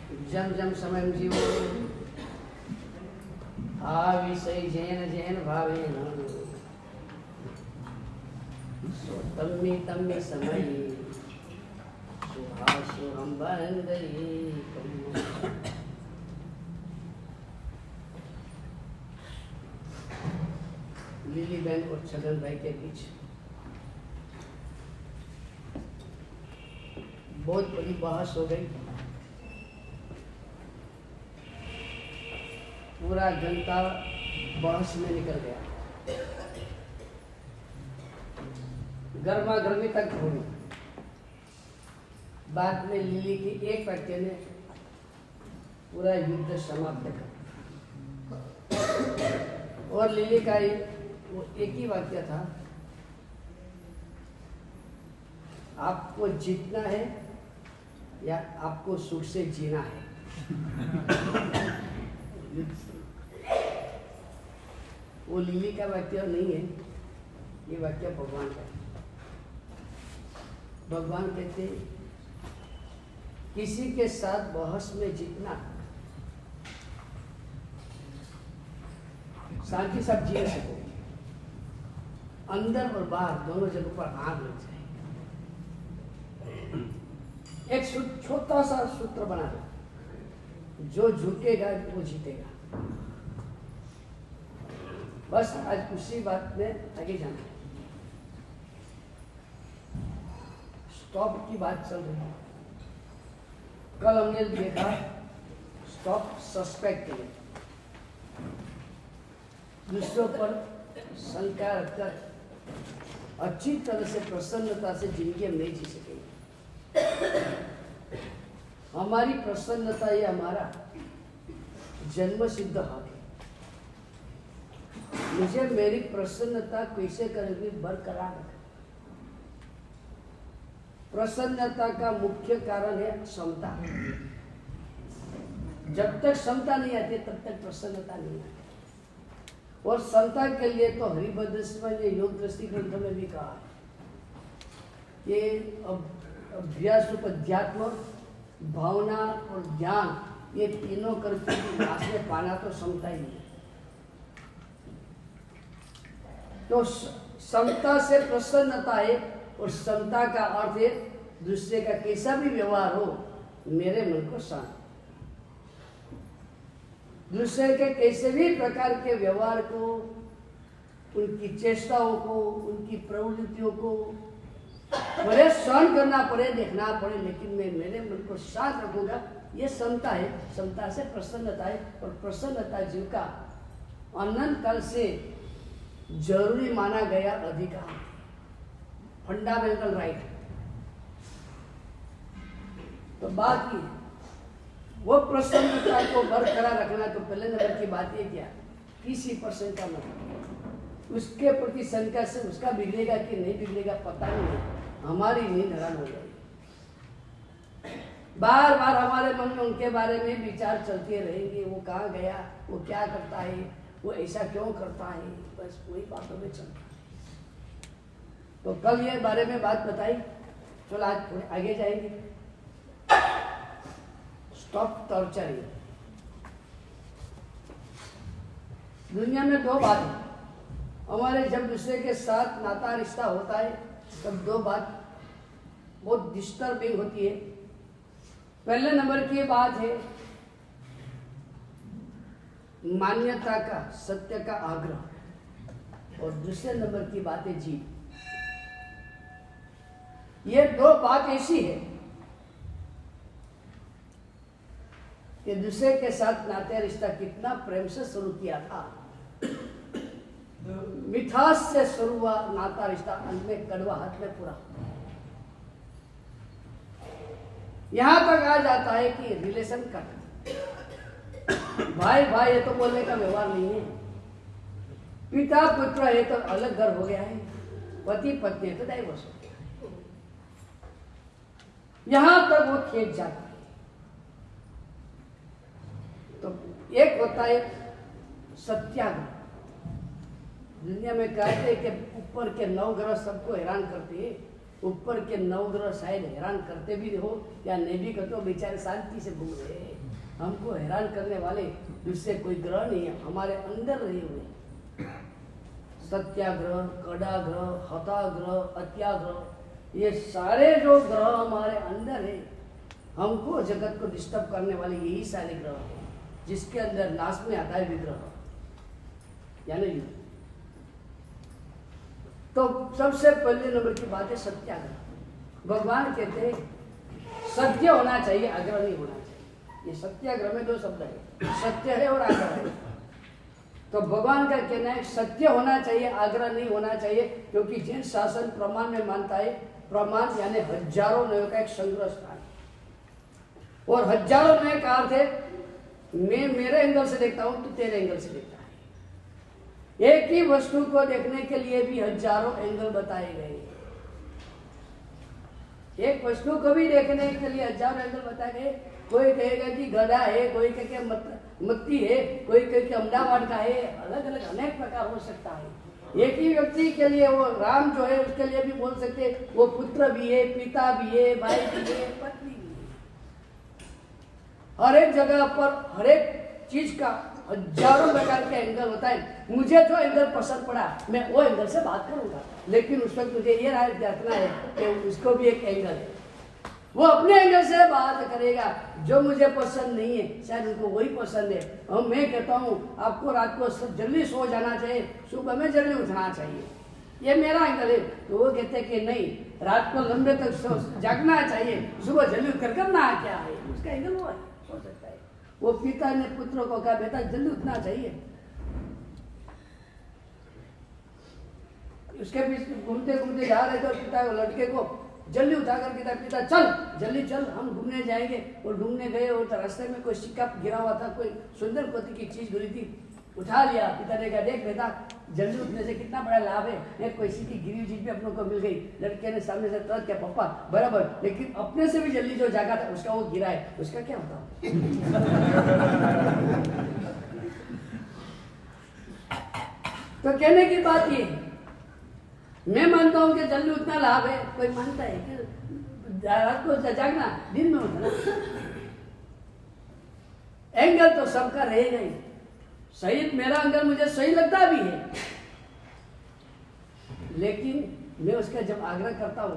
जम जम समय जीवो आ विषय जैन जैन भावे सो तम्मी तम्मी समय सुहासु हम बंदरी लिली बहन और छगन भाई के बीच बहुत बड़ी बहस हो गई। पूरा जनता बहस में निकल गया, गर्मा गर्मी तक घूमी। बाद में लिली की एक वाक्य ने पूरा युद्ध समाप्त कर, और लिली का वो एक ही वाक्य था, आपको जीतना है या आपको सुख से जीना है। वो लिली का वाक्य नहीं है, ये वाक्य भगवान का है। भगवान कहते हैं किसी के साथ बहस में जीतना शांति सब जी सको, अंदर और बाहर दोनों जगह पर आग लग जाए। एक छोटा सा सूत्र बना दो, जो झुकेगा वो जीतेगा। बस आज उसी बात में आगे जाना है। स्टॉप की बात चल रही है। कल हमने देखा स्टॉप सस्पेक्ट के दूसरों पर शंका रखकर अच्छी तरह से प्रसन्नता से जिंदगी हम नहीं जी सकेंगे। हमारी प्रसन्नता ये हमारा जन्म सिद्ध हक है। मुझे मेरी प्रसन्नता कैसे करेगी बरकरार रखना। प्रसन्नता का मुख्य कारण है क्षमता। जब तक क्षमता नहीं आती तब तक प्रसन्नता नहीं आती। और क्षमता के लिए तो हरिभद्र ने योग दृष्टि ग्रंथ में भी कहा है कि अभ्यास रूप अध्यात्म, भावना और ज्ञान, ये तीनों करके नाश में पाना तो क्षमता ही है। तो क्षमता से प्रसन्नता है, और क्षमता का अर्थ है दूसरे का कैसा भी व्यवहार हो मेरे मन को शांत। दूसरे के कैसे भी प्रकार के व्यवहार को, उनकी चेष्टाओं को, उनकी प्रवृत्तियों को भले सहन करना पड़े, देखना पड़े, लेकिन मैं मेरे मन को शांत रखूंगा। ये क्षमता है। क्षमता से प्रसन्नता है, और प्रसन्नता जीव का अनंत काल से जरूरी माना गया अधिकार, फंडामेंटल राइट। तो बात की वो प्रसन्नता को बरकरार रखना, तो पहले नंबर की बात ये क्या, किसी पर शंका मत। उसके प्रति शंका से उसका बिगड़ेगा कि नहीं बिगड़ेगा पता नहीं, हमारी नींद हराम हो जाएगी। बार बार हमारे मन में उनके बारे में विचार चलते रहेंगे। वो कहाँ गया, वो क्या करता है, वो ऐसा क्यों करता है, बस वही बातों में चलता है। तो कल ये बारे में बात बताई, चलो आज थोड़े आगे जाएंगे। Stop torturing. दुनिया में दो बात है। हमारे जब दूसरे के साथ नाता रिश्ता होता है तब दो बात बहुत डिस्टर्बिंग होती है। पहले नंबर की बात है मान्यता का, सत्य का आग्रह, और दूसरे नंबर की बात है जीव। ये दो बात ऐसी है कि दूसरे के साथ नाते रिश्ता कितना प्रेम से शुरू किया था, मिठास से शुरू हुआ नाता रिश्ता, अंत में कड़वाहट में पूरा। यहां तक आ जाता है कि रिलेशन कट, भाई भाई ये तो बोलने का व्यवहार नहीं है, पिता पुत्र है तो अलग घर हो गया है, पति पत्नी है तो डाइवोर्स हो गया है। यहां तक वो खेत जाता है। तो एक होता है सत्याग्रह। दुनिया में कहते हैं कि ऊपर के 9 ग्रह सबको हैरान करते हैं, ऊपर के 9 ग्रह शायद हैरान करते भी हो या नहीं भी करते हो, बेचारे शांति से घूम रहे हैं। हमको हैरान करने वाले दूसरे कोई ग्रह नहीं है, हमारे अंदर रहे हुए। सत्याग्रह, कडाग्रह, हताग्रह, अत्याग्रह, ये सारे जो ग्रह हमारे अंदर है, हमको जगत को डिस्टर्ब करने वाले यही सारे ग्रह हैं, जिसके अंदर नाश में आता है विग्रह यानी युद्ध। तो सबसे पहले नंबर की बात है सत्याग्रह। भगवान कहते हैं सत्य होना चाहिए, आग्रह नहीं होना चाहिए। ये सत्याग्रह में 2 शब्द है, सत्य है और आग्रह है। तो भगवान का कहना है सत्य होना चाहिए, आग्रह नहीं होना चाहिए, क्योंकि जैन शासन प्रमाण में मानता है। प्रमाण यानी हजारों नयों का एक संग्रह स्थान, और हजारों नय का अर्थ है मैं मेरे एंगल से देखता हूं, तू तेरे एंगल से देखता है। एक ही वस्तु को देखने के लिए भी हजारों एंगल बताए गए। एक वस्तु को भी देखने के लिए हजारों एंगल बताए गए। कोई कहेगा कि गधा है, कोई कहेगा मत्ती है, कोई कहेगा अहमदाबाद का है, अलग अलग अनेक प्रकार हो सकता है। एक ही व्यक्ति के लिए वो राम जो है उसके लिए भी बोल सकते, वो पुत्र भी है, पिता भी है, भाई भी है, पत्नी भी है। हर एक जगह पर हर एक चीज का हजारों प्रकार के एंगल होता है। मुझे जो एंगल पसंद पड़ा मैं वो एंगल से बात करूंगा, लेकिन उस वक्त मुझे ये राय रखना है कि उसको भी एक एंगल है, वो अपने एंगल से बात करेगा। जो मुझे पसंद नहीं है शायद उनको वही पसंद है। और मैं कहता हूँ आपको रात को जल्दी सो जाना चाहिए, सुबह में जल्दी उठना चाहिए, ये मेरा एंगल है। तो वो कहते हैं कि नहीं, रात को लंबे तक जागना चाहिए, सुबह जल्दी उठकर करना क्या है, उसका एंगल वो है, हो सकता है। वो पिता ने पुत्रों को कहा बेटा जल्दी उठना चाहिए, उसके बीच घूमते घूमते जा रहे थे, पिता को लड़के को जल्दी उठाकर पिता पिता चल जल्दी चल हम घूमने जाएंगे। और घूमने गए और रास्ते में कोई सिक्का गिरा हुआ था, कोई सुंदर कोटि की चीज गिरी थी, उठा लिया। पिता ने कहा देख बेटा जल्दी उठने से कितना बड़ा लाभ है, एक कोई की गिरी हुई चीज भी अपनों को मिल गई। लड़के ने सामने से तुरंत क्या पापा बराबर, लेकिन अपने से भी जल्दी जो जागा था उसका वो गिरा है, उसका क्या होता। तो कहने की बात ये, मैं मानता हूं कि जल्दी उठना लाभ है, कोई मानता है कि रात को जागना दिन में उठना। एंगल तो सबका रहेगा ही, सही मेरा एंगल मुझे सही लगता भी है, लेकिन मैं उसका जब आग्रह करता हूं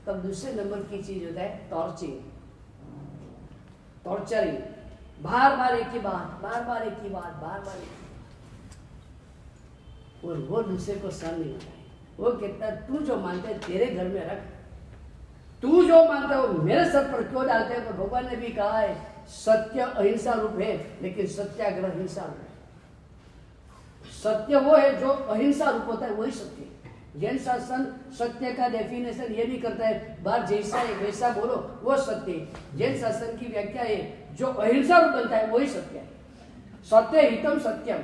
तब दूसरे नंबर की चीज होता है टॉर्चरिंग। बार बार एक ही बात, बार बार एक ही बात, बार बार एक ही बात, और वो दूसरे को सहन नहीं होता है। वो कहता है तू जो मानते है तेरे घर में रख, तू जो मानता है वो मेरे सर पर क्यों डालते हैं। तो भगवान ने भी कहा है सत्य अहिंसा रूप है, लेकिन सत्याग्रह हिंसा रूप है। सत्य वो है जो अहिंसा रूप होता है, वही सत्य है। जैन शासन सत्य का डेफिनेशन ये भी करता है बात जैसा है वैसा बोलो, वो सत्य है। जैन शासन की व्याख्या है जो अहिंसा रूप बनता है वही सत्य है। सत्य हितम सत्यम,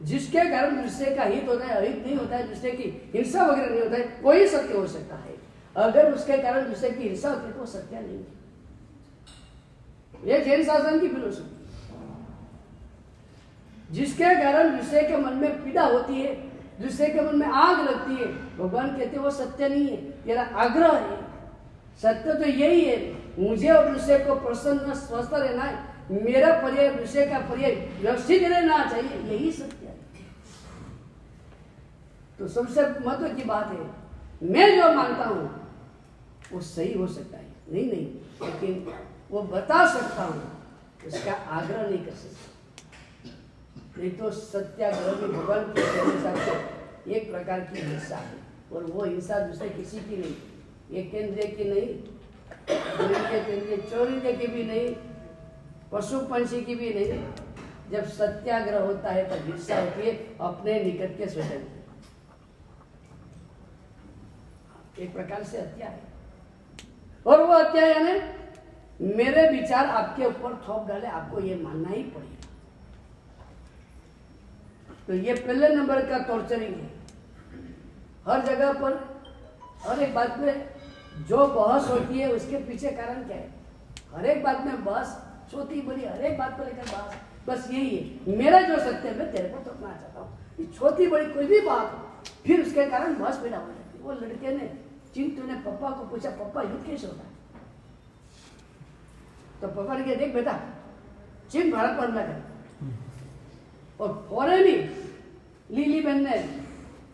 जिसके कारण दूसरे का हित होता है, अहित नहीं होता है, दूसरे की हिंसा वगैरह नहीं होता है, वही सत्य हो सकता है। अगर उसके कारण दूसरे की हिंसा होती है तो सत्य नहीं है। यह जैन शासन की फिलोसफी, जिसके कारण दूसरे के मन में पीड़ा होती है, दूसरे के मन में आग लगती है, भगवान कहते हैं वो सत्य नहीं है, तेरा आग्रह है। सत्य तो यही है, मुझे और दूसरे को प्रसन्न स्वस्थ रहना है, मेरा पर्याय दूसरे का पर्याय व्यवस्थित रहना चाहिए, यही सत्य है। तो सबसे महत्व की बात है, मैं जो मानता हूं वो सही हो सकता है, नहीं लेकिन वो बता सकता हूं, उसका आग्रह नहीं कर सकता। नहीं तो सत्याग्रह भी भगवान के हिसाब से एक प्रकार की हिंसा है, और वो हिंसा दूसरे किसी की नहीं, एक केंद्रीय की नहीं, केंद्रीय चोरी की भी नहीं, पशु पंछी की भी नहीं। जब सत्याग्रह होता है तब हिंसा होती है अपने निकट के स्वजन, एक प्रकार से हत्या है। और वो हत्या यानी मेरे विचार आपके ऊपर थोप डाले, आपको ये मानना ही पड़ेगा। तो ये पहले नंबर का टॉर्चरिंग है। हर जगह पर हर एक बात में जो बहस होती है उसके पीछे कारण क्या है। हर एक बात में बहस, छोटी बड़ी हर एक बात को लेकर बहस, बस यही है मेरा जो सत्य है मैं तेरे को थोपना चाहता हूँ। छोटी बड़ी कोई भी बात हो, फिर उसके कारण बहस पैदा हो जाती है। वो लड़के ने चिंटू ने पापा को पूछा, पापा युद्ध कैसे होता है? तो पापा ने कहा, देख बेटा, चीन भारत पर हमला करे और फौरन ही लीली बहन ने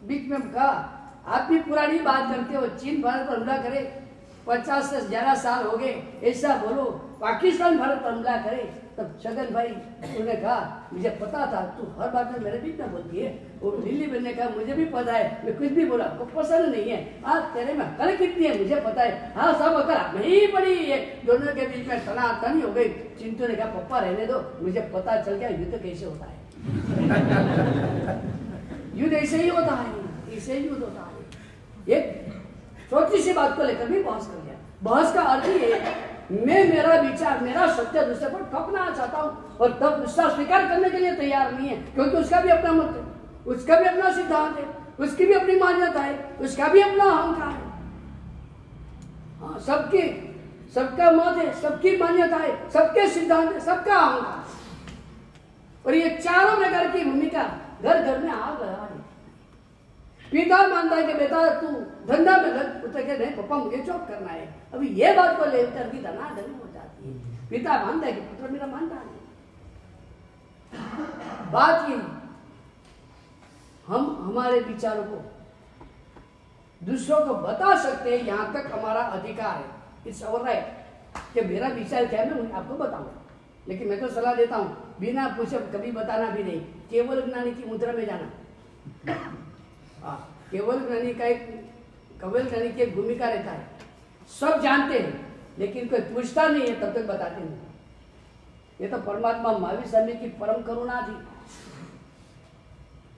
बीच में कहा, आप भी पुरानी बात करते हो, चीन भारत पर हमला करे, 50 से 11 साल हो गए, ऐसा बोलो, पाकिस्तान भारत पर हमला करे। तब छगन भाई उन्होंने कहा, मुझे पता था तू हर बात में मेरे बीच में बोलती है। और लीली बहन ने कहा, मुझे भी पता है, मैं कुछ भी बोला को पसंद नहीं है, आज तेरे में अकल कितनी है मुझे पता है, हाँ सब अकल नहीं पड़ी है। दोनों के बीच में तनातनी हो गई। चिंटू ने कहा, पप्पा रहने दो, मुझे पता चल गया युद्ध कैसे होता है। युद्ध ऐसे ही होता है, ऐसे ही युद्ध होता है। एक छोटी सी बात को लेकर भी बहस कर लिया। बहस का अर्थ ये है, मैं मेरा विचार, मेरा सत्य दूसरे पर ठोकना चाहता हूँ और तब दूसरा स्वीकार करने के लिए तैयार नहीं है, क्योंकि उसका भी अपना मत है, उसका भी अपना सिद्धांत है, उसकी भी अपनी मान्यता है, उसका भी अपना अहंकार है। हाँ, सबका मत है, सबकी मान्यता है, सबके सिद्धांत है, सबका अहंकार। और ये चारों प्रकार की भूमिका घर घर में आग लगा रही। पिता मानता है कि बेटा तू धंधा में लग, पुत्र के नहीं पापा मुझे जॉब करना है। अभी ये बात को लेकर की धनाधनी हो जाती है। पिता मानता है कि पुत्र मेरा मानता नहीं। बात ये, हम हमारे विचारों को दूसरों को बता सकते हैं, यहां तक हमारा अधिकार है, इट्स आवर राइट कि मेरा विचार क्या है मैं आपको बताऊंगा। लेकिन मैं तो सलाह देता हूं, बिना पूछे कभी बताना भी नहीं, केवल ज्ञानी की मुद्रा में जाना। केवल ज्ञानी का की एक भूमिका रहता है, सब जानते हैं लेकिन कोई पूछता नहीं है, तब तक बताते नहीं। ये तो परमात्मा महावीर स्वामी की परम करुणा थी।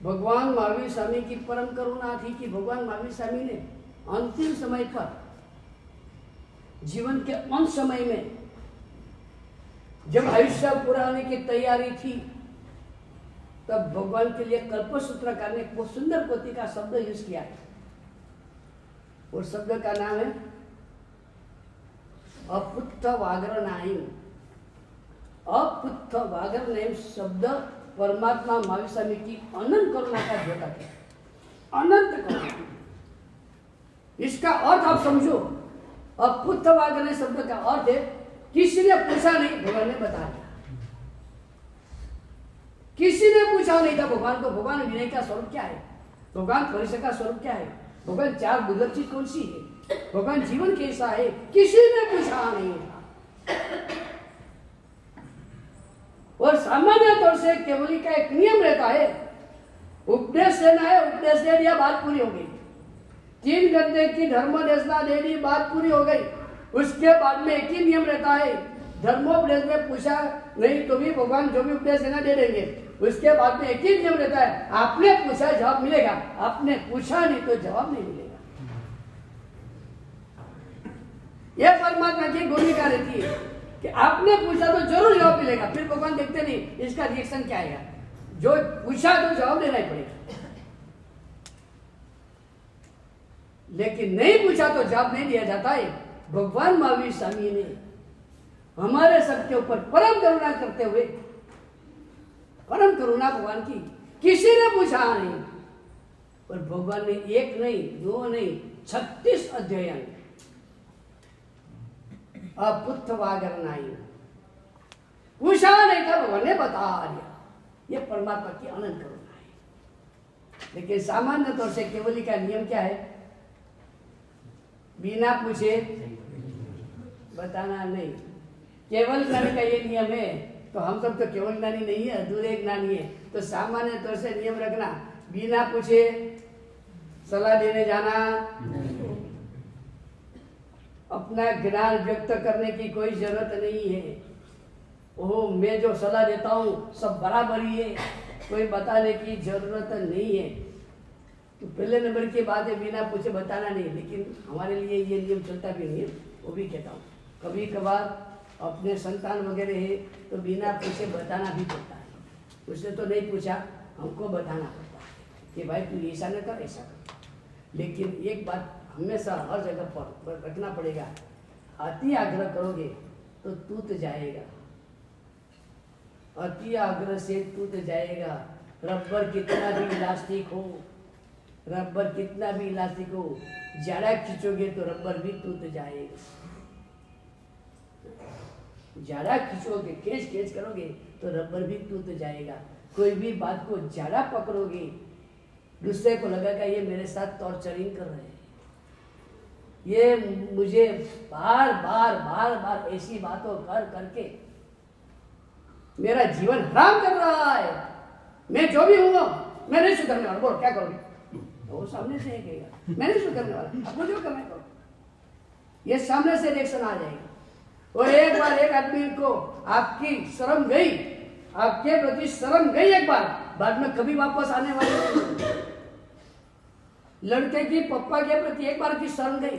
भगवान महावीर स्वामी की परम करुणा थी कि भगवान महावीर स्वामी ने अंतिम समय पर, जीवन के अंत समय में, जब आयुष्य पूरा होने की तैयारी थी, तब भगवान के लिए कल्पसूत्रकार ने बहुत सुंदर कोटि का शब्द यूज किया है। और शब्द का नाम है अपुत्थ वाग्रनायम। अपुत्थ वाग्रनायम शब्द परमात्मा महावीर स्वामी की अनंत करुणा का द्योतक है, अनंत करुणा। इसका अर्थ आप समझो, अपुत्थ वाग्रनायम शब्द का अर्थ है किसी ने पूछा नहीं, भगवान ने बता दिया। किसी ने पूछा नहीं था भगवान को, भगवान विनय का स्वरूप क्या है, भगवान परिचय का स्वरूप क्या है, भगवान चार दुर्लभ चीज कौन सी है, भगवान जीवन कैसा है, किसी ने पूछा नहीं था। और सामान्य तौर से केवली का एक नियम रहता है, उपदेश देना है, उपदेश दे दिया, बात पूरी हो गई। 3 घंटे की धर्म देशना दे दी, बात पूरी हो गई। उसके बाद में एक ही नियम रहता है, धर्मोपदेश में पूछा नहीं तो भी भगवान जो भी उपदेश देना दे देंगे। उसके बाद में एक ही नियम रहता है, आपने पूछा जवाब मिलेगा, आपने पूछा नहीं तो जवाब नहीं मिलेगा। यह परमात्मा की भूमिका रहती है कि आपने पूछा तो जरूर जवाब मिलेगा। फिर भगवान देखते नहीं इसका रिएक्शन क्या आएगा, जो पूछा तो जवाब देना ही पड़ेगा, लेकिन नहीं पूछा तो जवाब नहीं दिया जाता है। भगवान महावीर स्वामी ने हमारे सबके ऊपर परम करुणा करते हुए, परम करुणा भगवान की, किसी ने पूछा नहीं, और भगवान ने 1 नहीं 2 नहीं 36 अध्ययन अपुत्थ वाग्रनायम पूछा नहीं था, भगवान ने बता दिया। ये परमात्मा की अनंत करुणा है। लेकिन सामान्य तौर से केवली का नियम क्या है, बिना पूछे बताना नहीं। केवल ज्ञानी का ये नियम है, तो हम सब तो केवल ज्ञानी नहीं है, अधूरे ज्ञानी है। तो सामान्य तौर से नियम रखना, बिना पूछे सलाह देने जाना, अपना ज्ञान व्यक्त करने की कोई जरूरत नहीं है। ओह मैं जो सलाह देता हूँ सब बराबर ही है, कोई बताने की जरूरत नहीं है। तो पहले नंबर की बात है, बिना पूछे बताना नहीं। लेकिन हमारे लिए ये नियम चलता भी नहीं है, वो भी कहता हूँ। कभी कभार अपने संतान वगैरह है तो बिना पूछे बताना भी पड़ता है। उसने तो नहीं पूछा, हमको बताना पड़ता है कि भाई तू ऐसा न कर, ऐसा कर। लेकिन एक बात हमेशा हर जगह पर रखना पड़ेगा, अति आग्रह करोगे तो टूट जाएगा, अति आग्रह से टूट जाएगा। रबर कितना भी इलास्टिक हो, रबर कितना भी इलास्टिक हो, ज्यादा खींचोगे तो रबर भी टूट जाएगा। ज्यादा खींचोगे, खींच करोगे तो रबर भी टूट जाएगा। कोई भी बात को ज्यादा पकड़ोगे, दूसरे को लगेगा ये मेरे साथ टॉर्चरिंग कर रहे हैं, ये मुझे बार बार ऐसी बातों करके मेरा जीवन हराम कर रहा है। मैं जो भी हूँ मैं नहीं सुधरने वाला। बोलो क्या करोगे? तो वो सामने से कहेगा मैं नहीं सुधरने वाला, आपको जो करना करो। ये सामने से रिएक्शन आ जाएगा। और एक बार एक आदमी को आपकी शर्म गई, आपके प्रति शर्म गई एक बार, बाद में कभी वापस आने वाली नहीं। लड़के की पप्पा के प्रति एक बार की शर्म गई,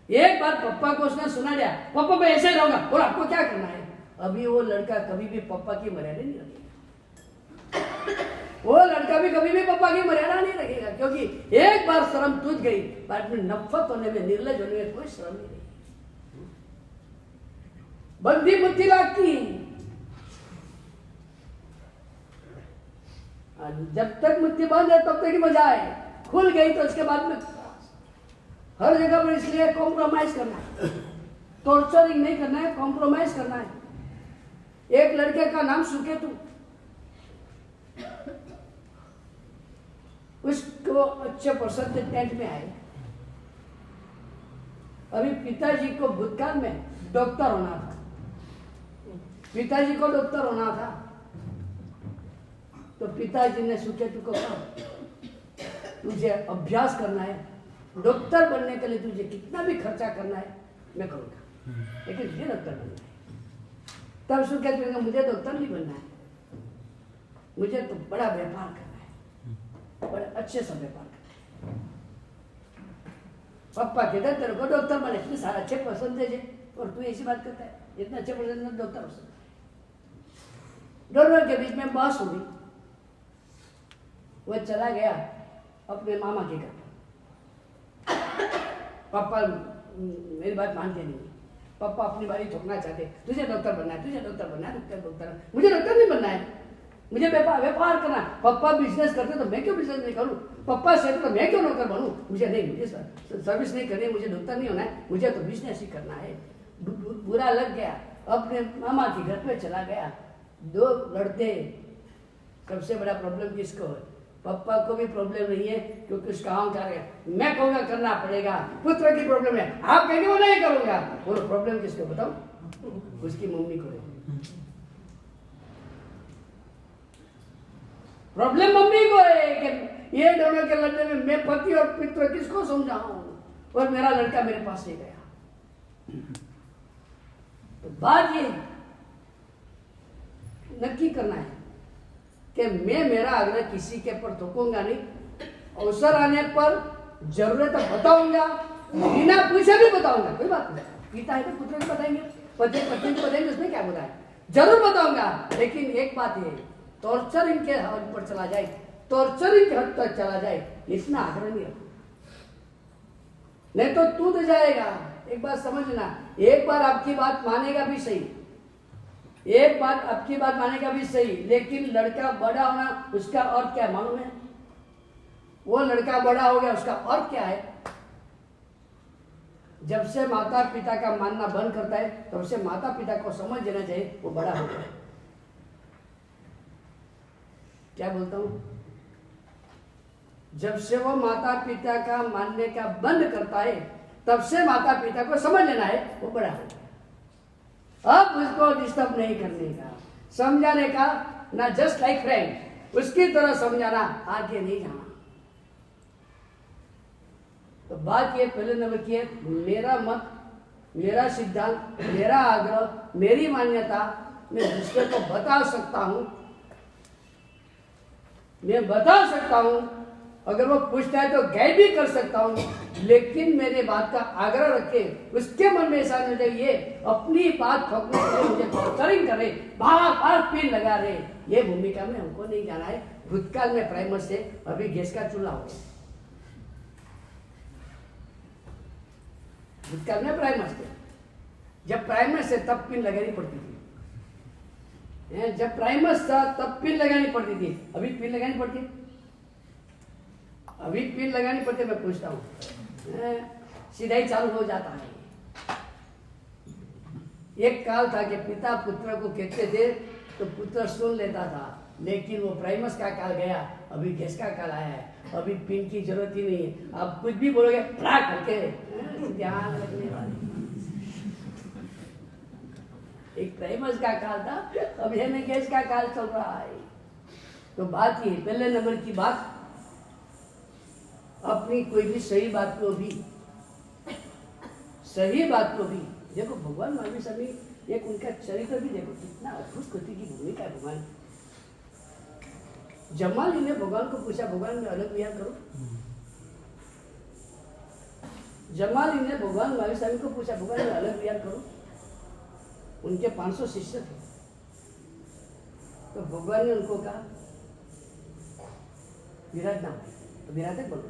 एक बार पप्पा को उसने सुना दिया, पप्पा मैं ऐसे रहूंगा और आपको क्या करना है, अभी वो लड़का कभी भी पप्पा की मर्यादा नहीं रखेगा। वो लड़का भी कभी भी पप्पा की मर्यादा नहीं रखेगा, क्योंकि एक बार शर्म टूट गई, बाद में नफरत होने में, निर्लज होने में कोई शर्म नहीं रही। बंदी बुद्धि लागती, जब तक मुट्ठी बंद है तब तक ही मजा है, खुल गई तो उसके बाद में हर जगह पर। इसलिए कॉम्प्रोमाइज करना है, टॉर्चरिंग नहीं करना है, कॉम्प्रोमाइज करना है। एक लड़के का नाम सुकेतु, उसको अच्छे परसेंटेज टेंथ में आए। अभी पिताजी को भूतकाल में डॉक्टर होना था, पिताजी को डॉक्टर होना था, तो पिताजी ने सुकेतु को कहा तुझे अभ्यास करना है, डॉक्टर बनने के लिए तुझे कितना भी खर्चा करना है मैं करूंगा, लेकिन तुझे डॉक्टर बनना है। तब सुकेतु ने कहा मुझे डॉक्टर नहीं बनना है, मुझे तो बड़ा व्यापार करना है, बड़े अच्छे से व्यापार करना है। पप्पा कहते तेरे को डॉक्टर बने, इतने सारे अच्छे परसेंटेज है और तू ऐसी बात करता है, इतने अच्छे परसेंटेज डॉक्टर हो सकता है। दोनों के बीच में बहस हुई, वो चला गया अपने मामा के घर। पापा मेरी बात मानते नहीं, पापा अपनी बारी ठोकना चाहते, तुझे डॉक्टर बनना है, तुझे डॉक्टर बनना है, डॉक्टर। मुझे डॉक्टर नहीं बनना है, मुझे व्यापार करना। पापा बिजनेस करते तो मैं क्यों बिजनेस नहीं करूं, पापा से तो मैं क्यों नौकर बनूं, मुझे नहीं, मुझे सर्विस नहीं करनी, मुझे डॉक्टर नहीं होना है, मुझे तो बिजनेस ही करना है। बुरा लग गया, अपने मामा के घर पे चला गया। दो लड़ते, सबसे बड़ा प्रॉब्लम किसको है? पापा को भी प्रॉब्लम नहीं है क्योंकि उसका अहंकार है, मैं कहूँगा करना पड़ेगा। पुत्र की प्रॉब्लम है, आप कहेंगे वो नहीं करूंगा। वो प्रॉब्लम किसको बताओ? उसकी मम्मी को है। प्रॉब्लम मम्मी को है कि ये दोनों के लड़ने में मैं पति और पितृ किसको समझाऊं, और मेरा लड़का मेरे पास से गया। तो बात ये नक्की करना है कि मैं मेरा आग्रह किसी के पर थोपूंगा नहीं, अवसर आने पर जरूरत बताऊंगा, बिना पूछे भी बताऊंगा, कोई बात नहीं। पिता है तो पुत्र को बताएंगे, पति पत्नी को बताएंगे, उसमें क्या बुरा है, जरूर बताऊंगा। लेकिन एक बात है, टॉर्चरिंग के हद पर चला जाए, टॉर्चरिंग के हद तक चला जाए, इतना आग्रह नहीं रखो, नहीं तो टूट जाएगा। एक बात समझना, एक बार आपकी बात मानेगा भी सही, एक बात आपकी बात मानेगा भी सही, लेकिन लड़का बड़ा होना उसका अर्थ क्या मालूम है? वो लड़का बड़ा हो गया उसका अर्थ क्या है? जब से माता पिता का मानना बंद करता है तब से माता पिता को समझ देना चाहिए वो बड़ा हो गया। क्या बोलता हूं? जब से वो माता पिता का मानने का बंद करता है तब से माता पिता को समझ लेना है वो बड़ा हो गया। अब उसको डिस्टर्ब नहीं करने का, समझाने का, ना जस्ट लाइक फ्रेंड उसकी तरह समझाना, आगे नहीं जाना। तो बात ये पहले नंबर की है, मेरा मत, मेरा सिद्धांत, मेरा आग्रह, मेरी मान्यता मैं दूसरे को बता सकता हूं, मैं बता सकता हूं, अगर वो पूछता है तो गाइड भी कर सकता हूं, लेकिन मेरे बात का आग्रह रखे, उसके मन में ऐसा नहीं चाहिए अपनी बात ठोकने के लिए मुझे टॉर्चरिंग करे, बार बार पिन लगा रहे। ये भूमिका में हमको नहीं जाना है। भूतकाल में प्राइमर से अभी गैस का चूल्हा हो गया, भूतकाल में प्राइमर से, जब प्राइमर से तब पिन लगानी पड़ती थी, जब प्राइमर था तब पिन लगानी पड़ती थी, अभी पिन लगानी पड़ती है। अभी पिन लगानी पड़ती, मैं पूछता हूँ, सीधा ही चालू हो जाता है। एक काल था कि पिता पुत्र को कहते थे तो पुत्र सुन लेता था, लेकिन वो प्राइमस का काल गया, अभी गैस का काल आया है, अभी पिन की जरूरत ही नहीं है। आप कुछ भी बोलोगे फ्लाक करके ध्यान रखने वाले। एक प्राइमस का काल था, अब ये गैस का काल चल रहा है। तो बात ये, पहले नंबर की बात, अपनी कोई भी सही बात को भी देखो, भगवान महावीर स्वामी एक उनका चरित्र भी देखो, कितना अद्भुत कोटि की भूमिका है भगवान। जमाली ने भगवान को पूछा, भगवान मैं अलग विहार करूं? जमाली ने भगवान महावीर स्वामी को पूछा, भगवान मैं अलग विहार करूं? उनके 500 शिष्य थे, तो भगवान ने उनको कहा विराट नाम है, तो विराट बोलो।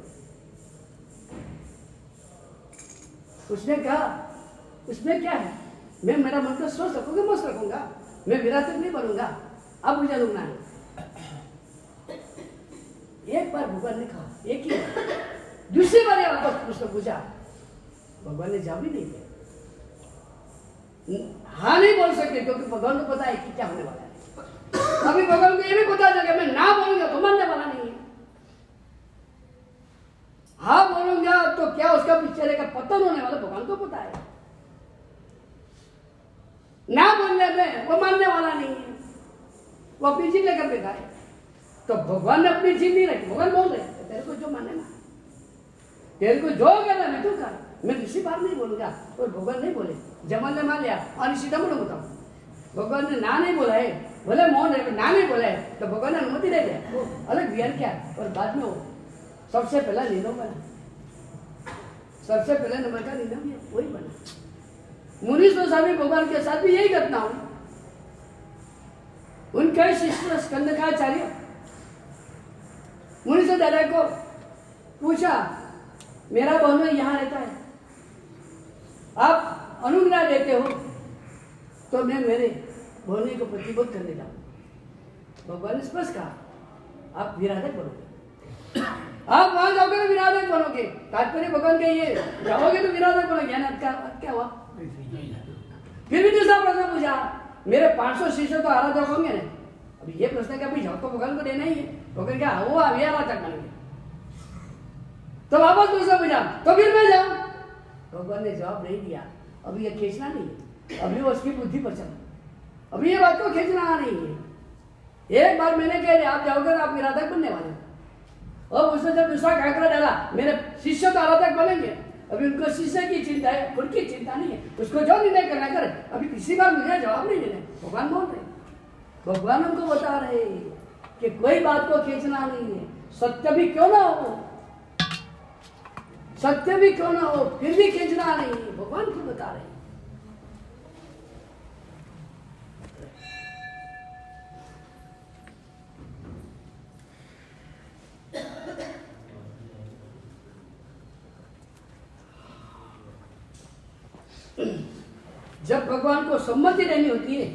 उसने कहा उसमें क्या है, मैं मेरा मन को सोच रखूंगा, मस्त रखूंगा, मैं विराटक नहीं बनूंगा, अब मुझे रुकना है। एक बार भगवान ने कहा, एक ही बार, दूसरी बार वापस उसने पूछा, भगवान ने जवाब ही नहीं दिया। हाँ नहीं बोल सकते, क्योंकि भगवान को पता है कि क्या होने वाला है। अभी भगवान को ये भी पता चल गया, मैं ना बोलूंगा तो मानने वाला नहीं है, हाँ बोलूंगा तो क्या उसका पिक्चर का पतन होने वाला, भगवान को पता है। ना बोलने में वो मानने वाला नहीं है, वो अपनी जिद लेकर बैठा है। तो भगवान ने अपनी जिद नहीं रखी, भगवान बोल रहे तो तेरे को जो माने ना, तेरे को जो करना मैं तू कर, मैं दूसरी बार नहीं बोलूंगा। और भगवान नहीं बोले, जमल ने मान लिया और सीधा मुड़ो बताऊं। भगवान ने ना नहीं बोला है, बोले मौन है, ना नहीं बोला है, तो भगवान ने अनुमति दे दिया, वो अलग विहार किया। और बाद में वो सबसे पहला निधम बना, सबसे पहले नंबर का निधम वही बना। मुनीश गोस्वामी भगवान के साथ भी यही घटना हुई। उनके शिष्य स्कंदकाचार्य मुनीश दादा को पूछा, मेरा बहनों यहाँ रहता है, आप अनुग्रह देते हो तो मैं मेरे बहनों को प्रतिबद्ध करने जाऊं। भगवान ने स्पष्ट कहा, आप विराधक बनोगे, आप वहां जाओगे तो विराधक बनोगे। तात्पर्य भगवान के ये, जाओगे तो विराधक बनोगे ना, क्या हुआ? फिर भी दूसरा प्रश्न पूछा, मेरे 500 शिष्य तो आराधक होंगे ना, अभी ये प्रश्न क्या भाई, जवाब तो भगवान को देना ही है। भगवान क्या वो आराधक बनेंगे, तो वापस दूसरा पूछा, तो फिर मैं जाऊं? भगवान ने जवाब नहीं दिया, अभी ये खींचना नहीं है, अभी वो उसकी बुद्धि पर चला, अभी ये बात को खींचना नहीं है। एक बार मैंने कह दिया आप जाओगे तो आप विराधक बनने वाले, और उसने जब दूसरा काकरा डाला, मेरे शिष्य तो आराधक बनेंगे, अभी उनको शिष्य की चिंता है, खुद की चिंता नहीं है, उसको जो निर्णय करना करे। अभी तीसरी बार मुझे जवाब नहीं देना, भगवान बोल रहे, भगवान हमको बता रहे कि कोई बात को खींचना नहीं है, सत्य भी क्यों ना हो, सत्य भी क्यों ना हो, फिर भी खींचना नहीं है, भगवान को बता रहे। जब भगवान को सम्मति देनी होती है,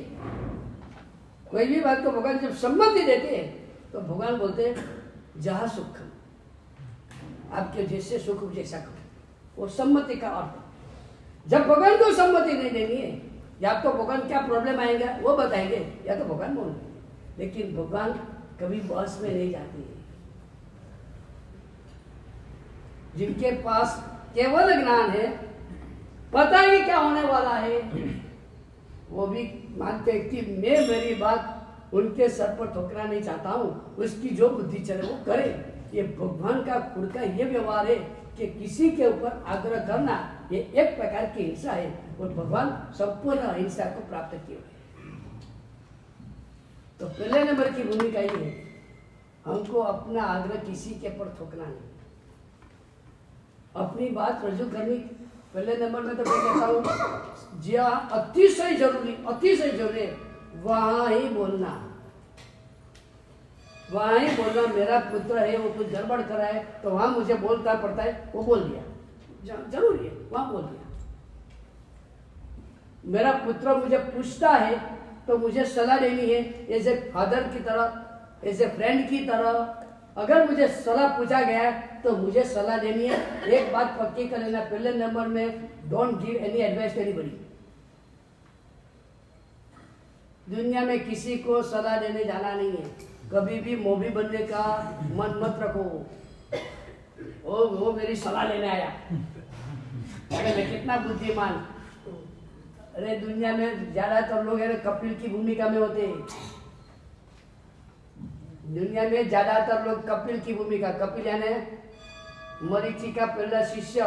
कोई भी बात को भगवान जब सम्मति देते हैं तो भगवान बोलते हैं जहाँ सुख, आपके जैसे सुख जैसा करो, वो सम्मति का अर्थ। जब भगवान को सम्मति नहीं देनी है, या तो भगवान क्या प्रॉब्लम आएगा वो बताएंगे, या तो भगवान बोलेंगे, लेकिन भगवान कभी बहस में नहीं जाते हैं। जिनके पास केवल ज्ञान है, पता ही क्या होने वाला है, वो भी मानते हैं कि मैं मेरी बात उनके सर पर ठोकरा नहीं चाहता हूँ, उसकी जो बुद्धि चले वो करे। ये भगवान का खुद का ये व्यवहार है कि किसी के ऊपर आग्रह करना ये एक प्रकार की हिंसा है, और भगवान संपूर्ण अहिंसा को प्राप्त किए हुए। तो पहले नंबर की भूमिका ये है, हमको अपना आग्रह किसी के ऊपर ठोकना नहीं, अपनी बात रजू करनी। पहले नंबर में तो मैं कहता हूँ जहाँ अतिशय जरूरी है वहां ही बोलना, वहां ही बोलना। मेरा पुत्र है वो कुछ गड़बड़ करा है तो वहां मुझे बोलता पड़ता है, वो बोल दिया, जरूरी है वहां बोल दिया। मेरा पुत्र मुझे पूछता है तो मुझे सलाह देनी है, एज ए फादर की तरह, एज ए फ्रेंड की तरह, अगर मुझे सलाह पूछा गया तो मुझे सलाह देनी है। एक बात पक्की कर लेना, पहले नंबर में don't give any advice to anybody. दुनिया में किसी को सलाह देने जाना नहीं है। कभी भी मौलवी बनने का मन मत रखो। वो मेरी सलाह लेने आया, अरे मैं कितना बुद्धिमान। अरे दुनिया में ज्यादातर लोग है कपिल की भूमिका में होते हैं। दुनिया में ज्यादातर लोग कपिल की भूमिका, कपिल यानी मरीचि का पहला शिष्य,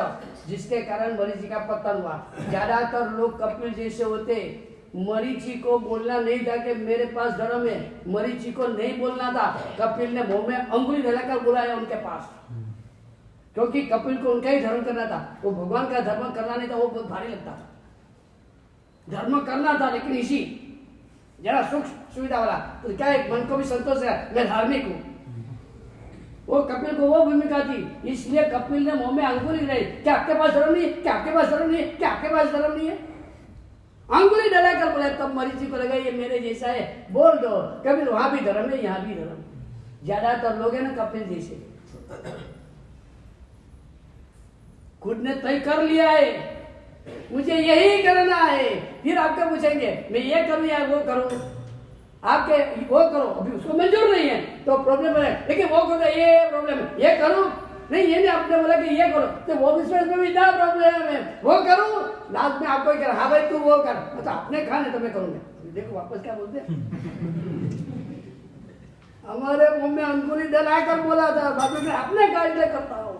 जिसके कारण मरीचि का पतन हुआ। ज्यादातर लोग कपिल जैसे होते। मरीचि को बोलना नहीं था कि मेरे पास धर्म है, मरीचि को नहीं बोलना था। कपिल ने मुंह में अंगुली डलाकर बुलाया उनके पास, क्योंकि कपिल को उनका ही धर्म करना था। वो भगवान का धर्म करना नहीं था, वो बहुत भारी लगता था। धर्म करना था लेकिन इसी जरा सुख सुविधा वाला, तो क्या एक मन को भी संतोष है, मैं धार्मिक हूँ। वो कपिल को वो भूमिका थी, इसलिए कपिल ने मुंह में अंगुली डलाई। क्या आपके पास धर्म नहीं है? क्या आपके पास धर्म नहीं है? क्या आपके पास धर्म नहीं है? अंगुली डला कर बोले। तब मरीचि को लगा ये मेरे जैसा है, बोल दो। कपिल वहां भी धर्म है, यहाँ भी धर्म। ज्यादातर लोग है ना कपिल जैसे, खुद ने तय कर लिया है मुझे यही करना है। फिर आपके पूछेंगे मैं ये करूं या वो करूं, आपके वो करो, अभी उसको मंजूर नहीं है तो प्रॉब्लम है। लेकिन वो करो ये प्रॉब्लम है, ये करूं नहीं, ये नहीं आपने बोला कि ये करो, तो वो विश्वास में भी क्या प्रॉब्लम है, वो करूं। लास्ट में आपको क्या, हाँ भाई तू वो कर, मतलब आपने कहा नहीं तो मैं करूंगा। देखो वापस क्या बोलते हैं। हमारे मुंह में अंगुली डलाकर बोला था, बाद में आपने कहा इसलिए करता हूँ।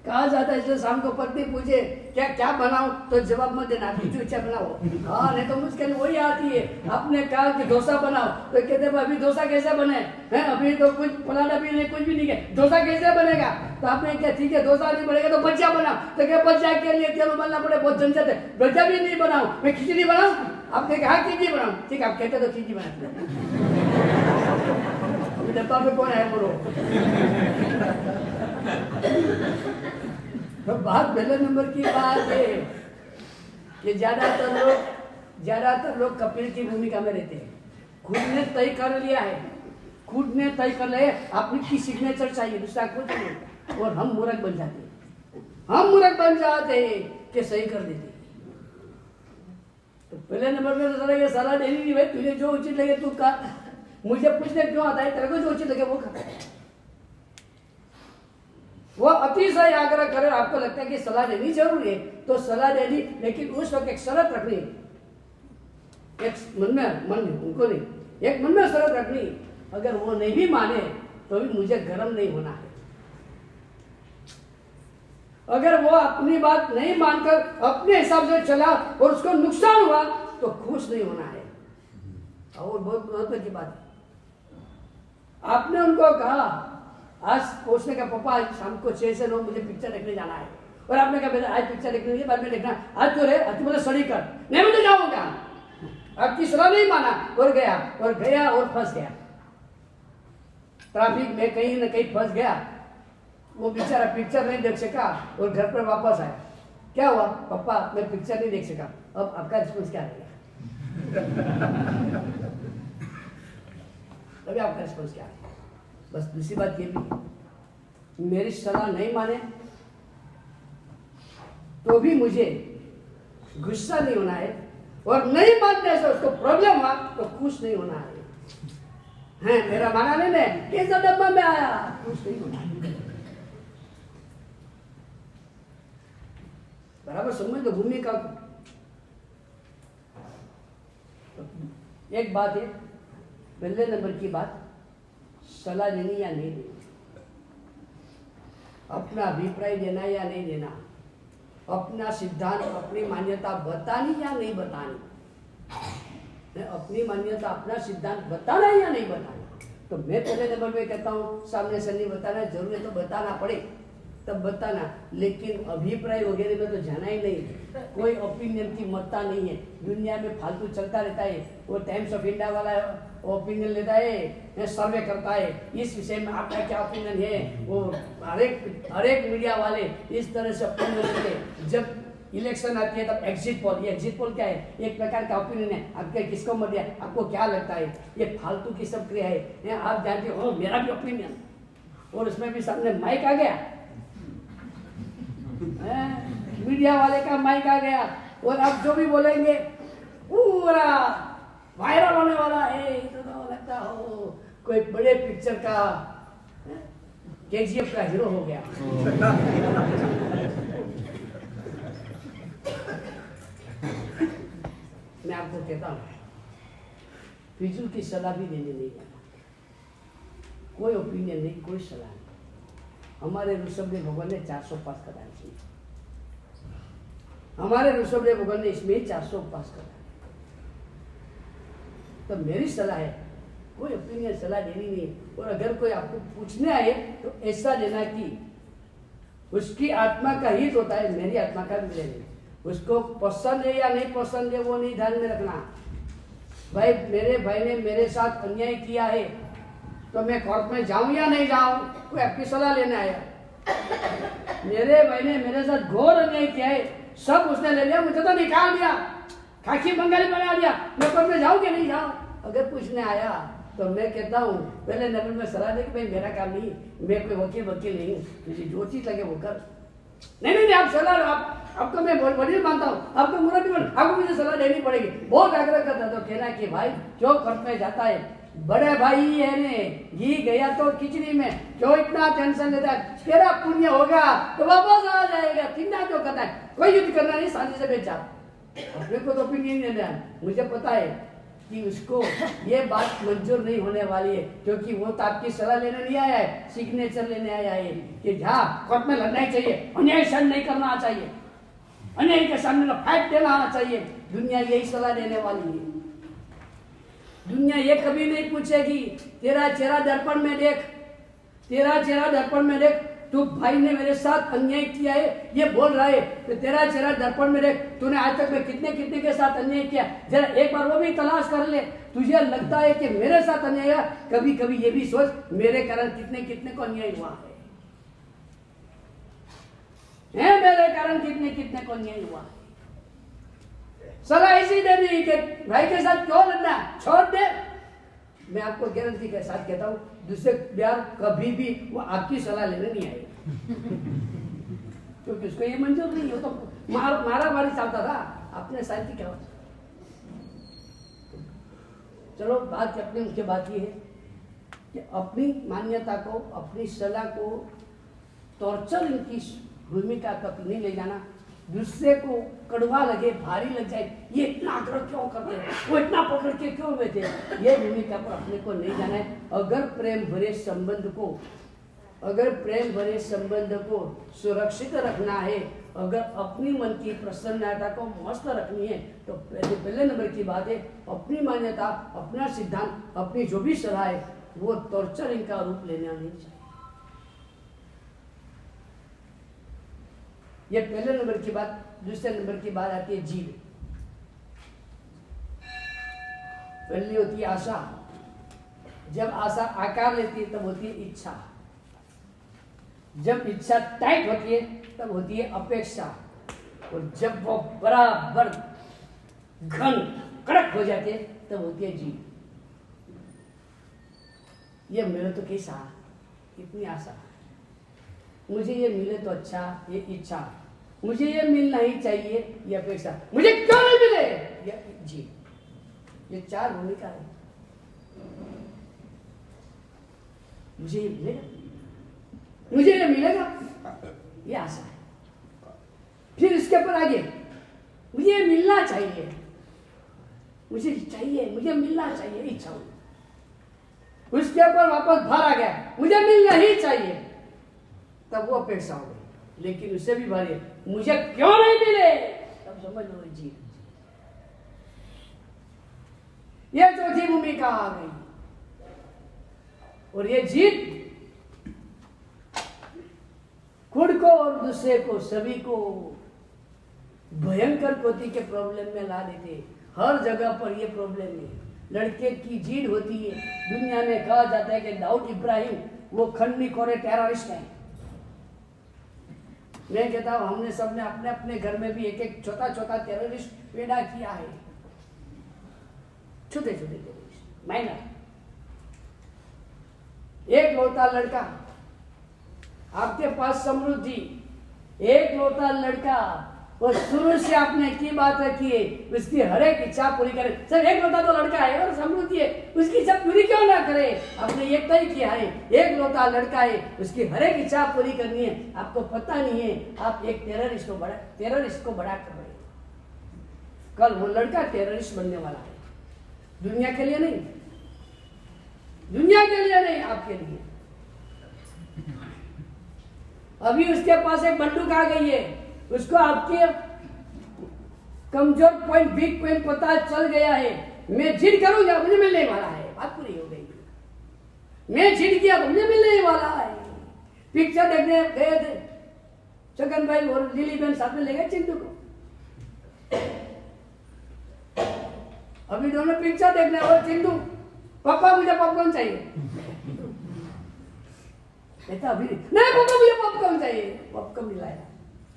कहा जाता है इसलिए शाम को पत्नी पूछे क्या क्या बनाऊं, तो जवाब मत देना, आपकी जो इच्छा बनाओ। हाँ नहीं तो मुश्किल वही आती है। आपने कहा कि डोसा बनाओ, तो कहते अभी डोसा कैसे बने हैं, अभी तो कुछ फलाना भी नहीं, कुछ भी नहीं है, डोसा कैसे बनेगा। तो आपने क्या ठीक है डोसा नहीं बनेगा तो भजिया बनाओ, तो क्या भजिया के लिए तेल उबालना पड़े, बहुत झंझट है, भजिया भी नहीं बनाओ, मैं खिचड़ी बनाऊं। आपने कहा खिचड़ी बनाओ, ठीक है आप कहते तो खिचड़ी बनाते। डब्बा में कौन है बोलो। तो बात पहले नंबर की बात है कि ज्यादातर लोग कपिल की भूमिका में रहते हैं। खुद ने तय कर लिया है, खुद ने तय कर लिया है, अपनी की सिग्नेचर चाहिए, दूसरा कुछ नहीं। और हम मूर्ख बन जाते हैं, हम मूर्ख बन जाते हैं कि सही कर देते हैं। तो पहले नंबर में तो सलाह देनी नहीं, भाई तुझे जो उचित लगे तू कर, मुझे पूछने क्यों आता है, तेरे को जो उचित लगे वो कर। वो अतिशय आग्रह करे, आपको लगता है कि सलाह देनी जरूरी है तो सलाह देनी, लेकिन उस वक्त एक शर्त रखनी, एक मन में उनको नहीं, एक मन में शर्त रखनी, अगर वो नहीं भी माने तो भी मुझे गर्म नहीं होना है। अगर वो अपनी बात नहीं मानकर अपने हिसाब से चला और उसको नुकसान हुआ तो खुश नहीं होना है। और बहुत महत्व की बात है, आपने उनको कहा आज पूछने का पापा आज शाम को 6 से 9 मुझे पिक्चर देखने जाना है, और आपने कहा बेटा आज पिक्चर देखने नहीं, बाद में देखना, आज तो रे आज तो मुझे स्टडी कर, नहीं मैं तो जाऊंगा। आपकी सलाह नहीं माना और गया और फंस गया ट्रैफिक में, कहीं ना कहीं फंस गया। वो बेचारा पिक्चर नहीं देख सका और घर पर वापस आया। क्या हुआ पापा मैं पिक्चर नहीं देख सका, अब आपका रिस्पॉन्स क्या रहेगा? अभी आपका रिस्पॉन्स क्या है? बस दूसरी बात ये भी, मेरी सलाह नहीं माने तो भी मुझे गुस्सा नहीं होना है, और नहीं मानने से उसको प्रॉब्लम हुआ तो खुश नहीं होना है। मेरा माना नहीं है, किस डब्बा में आया, खुश नहीं होना है। बराबर समझ लो भूमिका को। एक बात है, पहले नंबर की बात, सलाह देनी या नहीं देनी, अपना अभिप्राय देना या नहीं देना, अपना सिद्धांत अपनी मान्यता बतानी या नहीं बतानी, अपनी मान्यता अपना सिद्धांत बताना या नहीं बताना। तो मैं पहले नंबर में कहता हूँ सामने से नहीं बताना, जरूरी है तो बताना पड़े तब बताना, लेकिन अभिप्राय वगैरह में तो जाना ही नहीं। कोई ओपिनियन की मत्ता नहीं है, दुनिया में फालतू चलता रहता है। वो टाइम्स ऑफ इंडिया वाला ओपिनियन लेता है, सर्वे करता है, इस विषय में आपका क्या ओपिनियन है, वो हर एक मीडिया वाले इस तरह से ओपिनियन लेते हैं। जब इलेक्शन आती है तब एग्जिट पोल, ये एग्जिट पोल क्या है? एक प्रकार का ओपिनियन है, आपके किसको मत दिया, आपको क्या लगता है, ये फालतू की सब क्रिया है। आप जानते हो मेरा भी ओपिनियन, और उसमें भी सामने माइक आ गया, मीडिया वाले का माइक आ गया, और आप जो भी बोलेंगे पूरा वायरल होने वाला है। तो लगता हो कोई बड़े पिक्चर का केजीएफ का हीरो हो गया। मैं आपको कहता हूं, फिजूल की सलाह भी देने नहीं जाना, कोई ओपिनियन नहीं, कोई सलाह नहीं। हमारे ऋषभदेव भगवान ने 400 पास कराया, हमारे ऋषभदेव भगवान ने इसमें 400 पास कराया। तो मेरी सलाह है, कोई ओपिनियन सलाह देनी नहीं, और अगर कोई आपको पूछने आए तो ऐसा देना कि उसकी आत्मा का हित होता है, मेरी आत्मा का भी लेना। उसको पसंद है या नहीं पसंद है वो नहीं ध्यान में रखना। भाई मेरे भाई ने मेरे साथ अन्याय किया है तो मैं कोर्ट में जाऊं या नहीं जाऊं, कोई आपकी सलाह लेने आया। मेरे भाई ने मेरे साथ घोर अन्याय किया है, सब उसने ले लिया, मुझे तो निकाल दिया, खाकी बंगाली बना दिया, मैं कोर्ट में जाऊं कि नहीं जाऊं। अगर पूछने आया तो मैं कहता हूँ पहले नंबर में सलाह दे कि भाई मेरा काम नहीं, मैं कोई वकील नहीं हूँ, तुझे जो चीज लगे वो कर। नहीं आप सलाह लो, आपको मैं वकील मानता हूँ, आपको मुरब्बी आपको मुझे सलाह देनी पड़ेगी। बहुत आग्रह करता तो कहना कि भाई क्यों कोर्ट में जाता है, बड़े भाई है ने घी गया तो खिचड़ी में, क्यों इतना टेंशन लेता है, तेरा पुण्य होगा तो वापस आ जाएगा, चिंता क्यों करता है, कोई युद्ध करना नहीं, शांति से बैठ जा। अपने को तो ओपिनियन नहीं देना, मुझे पता है कि उसको ये बात मंजूर नहीं होने वाली है, क्योंकि वो तो आपकी सलाह लेने नहीं आया है, सिग्नेचर लेने आया है कि हाँ कोर्ट में लड़ना ही चाहिए, अन्याय सहन नहीं करना चाहिए, अन्याय के सामने फाइट देना आना चाहिए। दुनिया यही सलाह देने वाली है। दुनिया ये कभी नहीं पूछेगी तेरा चेहरा दर्पण में देख, तेरा चेहरा दर्पण में देख, तू भाई ने मेरे साथ अन्याय किया है ये बोल रहा है, तो तेरा चेहरा दर्पण में देख, तूने आज तक में कितने कितने के साथ अन्याय किया, जरा एक बार वो भी तलाश कर ले। तुझे लगता है कि मेरे साथ अन्याय हुआ, कभी कभी ये भी सोच मेरे कारण कितने कितने को अन्याय हुआ है, मेरे कारण कितने कितने को अन्याय हुआ है। सलाह ऐसी दे दी कि भाई के साथ क्यों लड़ना, छोड़ दे। मैं आपको गारंटी के साथ कहता हूँ दूसरे प्यार कभी भी वो आपकी सलाह लेने नहीं आएगा, क्योंकि उसको ये मंजूर नहीं, वो तो मारा मारी चाहता था, अपने शांति क्या। चलो बात अपने मुख्य बात ये है कि अपनी मान्यता को, अपनी सलाह को टॉर्चर इनकी भूमिका तक नहीं ले जाना। दूसरे को कड़वा लगे, भारी लग जाए, ये इतना आग्रह क्यों करते हैं, वो इतना पकड़ के क्यों बैठे, ये भूमिका पर अपने को नहीं जाना है। अगर प्रेम भरे संबंध को सुरक्षित रखना है, अगर अपनी मन की प्रसन्नता को मस्त रखनी है, तो पहले नंबर की बात है अपनी मान्यता, अपना सिद्धांत, अपनी जो भी सलाह है वो टॉर्चरिंग का रूप लेना नहीं चाहिए। ये पहले नंबर की बात। दूसरे नंबर की बात आती है जीव। पहली होती है आशा, जब आशा आकार लेती है तब होती है इच्छा, जब इच्छा टाइट होती है तब होती है अपेक्षा, और जब वो बराबर घन कड़क हो जाती है तब होती है जीव। ये मिले तो कैसा, इतनी आशा, मुझे ये मिले तो अच्छा, ये इच्छा, मुझे ये मिलना ही चाहिए, ये अपेक्षा, मुझे क्यों नहीं मिले, ये जी, ये चार भूमिका है। मुझे ये मिलेगा, मुझे ये मिलेगा, ये आशा है। फिर इसके ऊपर आगे मुझे ये मिलना चाहिए, मुझे चाहिए, मुझे मिलना चाहिए, इच्छा हो। उसके ऊपर वापस भर आ गया, मुझे मिलना ही चाहिए, तब वो अपेक्षा हो गई। लेकिन उससे भी भारी है, मुझे क्यों नहीं मिले, तब समझ लो जी, ये चौथी भूमिका आ गई। और ये जीत खुद को और दूसरे को, सभी को भयंकर कोटि के प्रॉब्लम में ला देते। हर जगह पर ये प्रॉब्लम है। लड़के की जीत होती है। दुनिया में कहा जाता है कि दाऊद इब्राहिम वो खंडनी खोरे टेररिस्ट है, मैं कहता हूँ हमने सबने अपने अपने घर में भी एक एक छोटा छोटा टेररिस्ट पैदा किया है, छोटे छोटे टेररिस्ट, माइनर। एक लौता लड़का, आपके पास समृद्धि, एक लौता लड़का, वो शुरू से आपने की बात रखी है, उसकी हर एक इच्छा पूरी करे। सर एक लौता तो लड़का है और समृद्धि है, उसकी इच्छा पूरी क्यों ना करे? आपने ये तय किया है, एक लौता लड़का है, उसकी हर एक इच्छा पूरी करनी है। आपको पता नहीं है, आप एक टेररिस्ट को बड़ा कर रहे हैं। कल वो लड़का टेररिस्ट बनने वाला है, दुनिया के लिए नहीं, दुनिया के लिए नहीं, आपके लिए। अभी उसके पास एक बंदूक आ गई है, उसको आपके कमजोर पॉइंट, वीक पॉइंट पता चल गया है। मैं जिद करूंगा, मुझे मिलने वाला है, बात पूरी हो गई। मैं जिद किया तो मुझे मिलने वाला है। पिक्चर देखने गए थे छगन भाई और लिली बहन, साथ में ले गए चिंटू को। अभी दोनों पिक्चर देखने, और चिंटू पापा मुझे पॉपकॉर्न चाहिए, कहता अभी नहीं पापा मुझे पॉपकॉर्न चाहिए, पॉपकॉर्न मिलाया।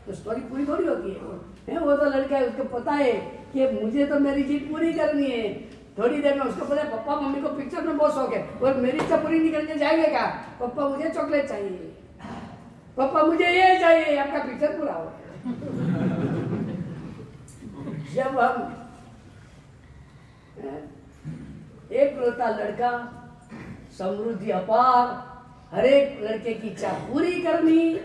तो स्टोरी पूरी थोड़ी होती है, वो तो लड़का है, उसको पता है कि मुझे तो मेरी जिद पूरी करनी है। थोड़ी देर में उसको पता है पापा मम्मी को पिक्चर में बहुत शौक है, और मेरी इच्छा पूरी नहीं करके जाएंगे क्या? पापा मुझे चॉकलेट चाहिए, पापा मुझे ये चाहिए, आपका पिक्चर पूरा हो। जब हम एक लौता लड़का, समृद्धि अपार, हर एक लड़के की इच्छा पूरी करनी,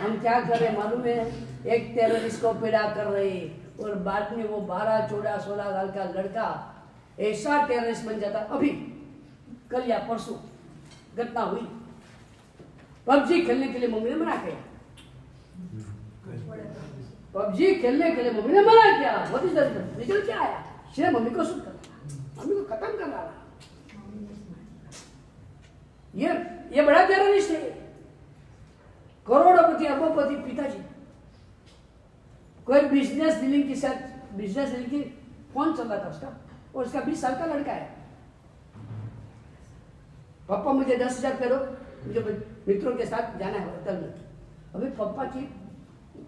हम क्या कर रहे मालूम है? एक टेररिस्ट को पैदा कर रहे, और बाद में वो 12, 14, 16 साल का लड़का ऐसा टेररिस्ट बन जाता। अभी कल या परसों घटना हुई, पबजी खेलने के लिए मम्मी ने मना किया, पबजी खेलने के लिए मम्मी ने मना किया। बहुत ही रिजल्ट क्या आया? सिर्फ मम्मी को शूट करना, मम्मी को खत्म करना। ये बड़ा टेररिस्ट है, करोड़पति अरबोपति पिताजी। कोई बिजनेस डीलिंग के साथ, बिजनेस डीलिंग की फोन चल रहा था उसका, और उसका 20 साल का लड़का है। पापा मुझे 10,000 करो, मुझे मित्रों के साथ जाना है होटल में। अभी पापा की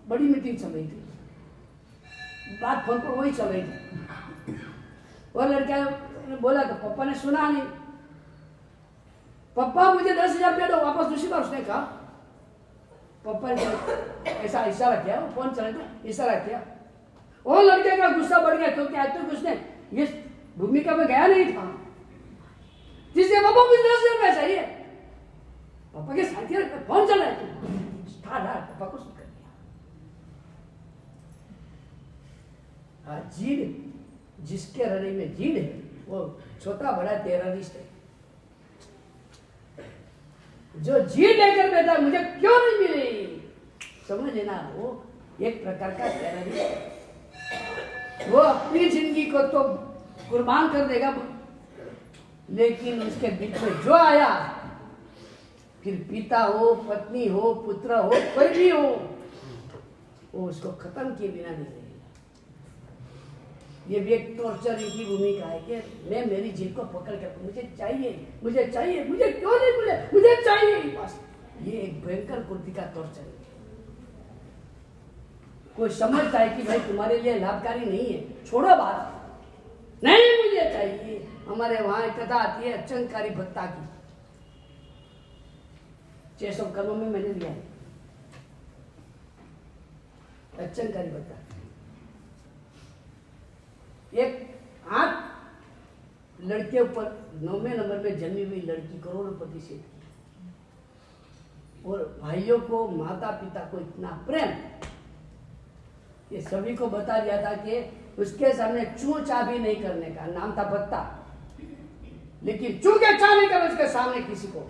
बड़ी मीटिंग चल रही थी, बात फोन पर वही चल रही थी। और लड़का ने बोला तो पापा ने सुना नहीं, पापा मुझे 10,000 दे दो वापस। दूसरी बार उसने कहा, पापा ने ऐसा इशारा किया, वो फोन चले तो इशारा किया। वो लड़के का गुस्सा बढ़ गया, क्योंकि आज तक उसने ये भूमिका में गया नहीं था, जिससे पापा मुझे 10,000 चाहिए। पापा के साथी फोन चल रहा है, पापा को सुन कर दिया। जीद, जिसके हृदय में जीद है, वो छोटा बड़ा टेररिस्ट है। जो जीद लेकर बैठा मुझे क्यों नहीं मिली, समझ लेना वो एक प्रकार का टेररिस्ट है। वो अपनी जिंदगी को तो कुर्बान कर देगा, लेकिन उसके बीच में जो आया, फिर पिता हो, पत्नी हो, पुत्र हो, कोई भी हो, वो उसको खत्म किए बिना नहीं रहेगा। ये भी एक टॉर्चर की भूमिका है कि मैं मेरी जिद को पकड़ कर, मुझे चाहिए, मुझे चाहिए, मुझे क्यों नहीं मिले, मुझे चाहिए बस। ये एक भयंकर कुर्ती का टॉर्चर है। कोई समझता है कि भाई तुम्हारे लिए लाभकारी नहीं है, छोड़ो बात, नहीं मुझे चाहिए। हमारे वहां एक कथा आती है अचंकारी भत्ता की, 600 कर्मों में मैंने लिया है अचंकारी भत्ता। एक 8 लड़के ऊपर 9वें नंबर में जन्मी हुई लड़की, करोड़पति से, और भाइयों को, माता पिता को इतना प्रेम, ये सभी को बता दिया था कि उसके सामने चू चा भी नहीं करने का। नाम था भत्ता, लेकिन चू के चा नहीं करना उसके सामने किसी को,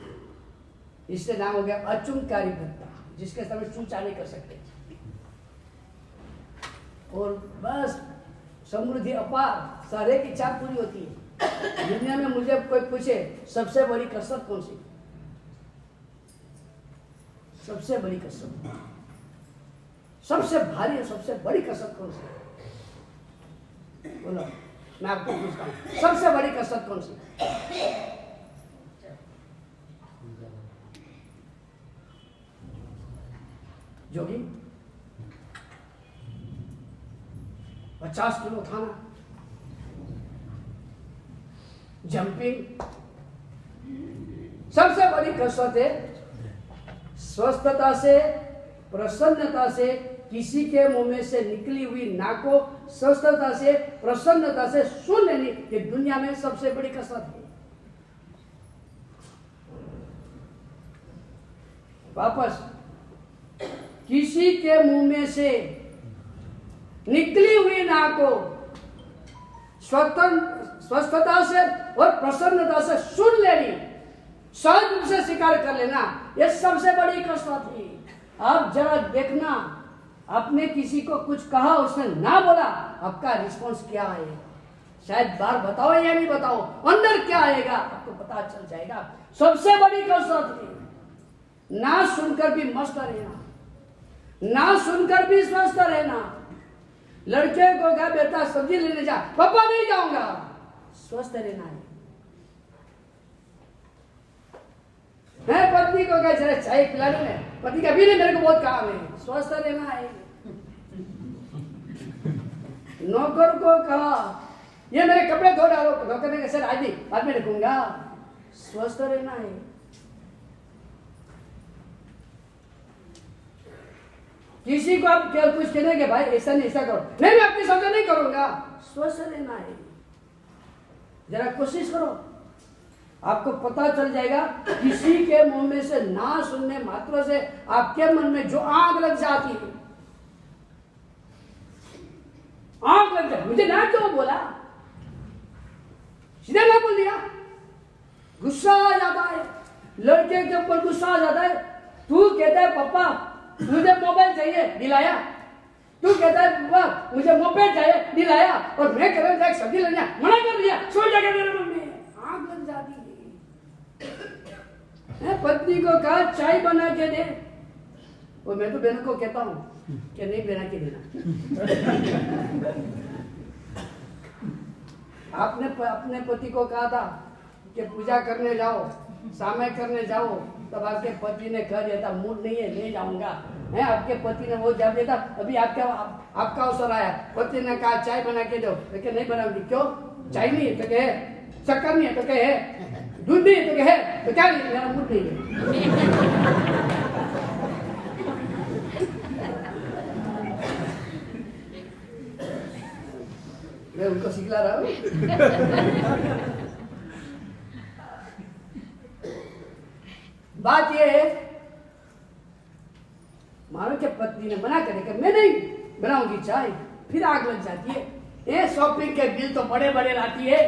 इससे नाम हो गया अचुंकारी भत्ता, जिसके सामने चू चा नहीं कर सकते। और बस समृद्धि अपार, सारे की इच्छा पूरी होती है। दुनिया में मुझे कोई पूछे सबसे बड़ी कसरत कौन सी, सबसे बड़ी कसरत, सबसे भारी और सबसे बड़ी कसरत कौन सी, बोलो, मैं आपको पूछता हूँ, सबसे बड़ी कसरत कौन सी? जोगी 50 किलो उठाना, जंपिंग, सबसे बड़ी कसरत है स्वस्थता से, प्रसन्नता से, किसी के मुंह में से निकली हुई नाक को स्वस्थता से, प्रसन्नता से सुन लेनी, ये दुनिया में सबसे बड़ी कसरत है। वापस, किसी के मुंह में से निकली हुई नाक को स्वस्थता से और प्रसन्नता से सुन लेनी, सहज रूप से स्वीकार कर लेना, ये सबसे बड़ी कसरत है। अब जरा देखना, आपने किसी को कुछ कहा, उसने ना बोला, आपका रिस्पॉन्स क्या आएगा? शायद बार बताओ या नहीं बताओ, अंदर क्या आएगा आपको पता चल जाएगा। सबसे बड़ी कसरत है ना सुनकर भी मस्त रहना, ना सुनकर भी स्वस्थ रहना। लड़के को कहा बेटा सब्जी लेने जा, पापा नहीं जाऊंगा, स्वस्थ रहना है। मैं पत्नी को कहा जरा चाय पिला दो, पति का भी नहीं, मेरे को बहुत काम है, स्वस्थ रहना है। नौकर को कहा ये मेरे कपड़े धो डालो, नौकर ने कहा सर आज नहीं, बाद में रखूंगा, स्वस्थ रहना है। किसी को आप कुछ कहने के भाई ऐसा नहीं ऐसा करो, नहीं मैं अपनी समझ नहीं करूंगा, स्वस्थ रहना है। जरा कोशिश करो, आपको पता चल जाएगा। किसी के मुंह में से ना सुनने मात्र से आपके मन में जो आग लग जाती है, आग लग जाती, मुझे ना क्यों बोला, सीधे ना बोल दिया, गुस्सा आ जाता है, लड़के के ऊपर गुस्सा आ जाता है। तू कहता है पापा मुझे मोबाइल चाहिए, दिलाया। तू कहता है पापा मुझे मोबाइल चाहिए, दिलाया। और मैं कह रहा हूं सब्जी लेना, मना कर दिया, सो जाएगा मेरे मन में, आग लग जाती है। पत्नी को कहा चाय बना के दे, और मैं तो बहन को कहता हूं कि नहीं बना के देना। आपने अपने पति को कहा था कि पूजा करने जाओ, समय करने जाओ, तब आपके पति ने कह दिया था मूड नहीं है, ले जाऊंगा। है आपके पति ने वो जब दिया था, अभी आपका अवसर आया, पति ने कहा चाय बना के दो, लेकिन नहीं बनाऊंगी। क्यों? चाय नहीं है तो कहे, शक्कर नहीं है तो कहे, दूध नहीं है तो कहे, तो क्या नहीं, मेरा मूड नहीं है। मैं उनको सिखला रहा हूं। बात यह है, मानो कि पत्नी ने मना करे कि मैं नहीं बनाऊंगी चाय, फिर आग लग जाती है। ये शॉपिंग के बिल तो बड़े बड़े लाती है।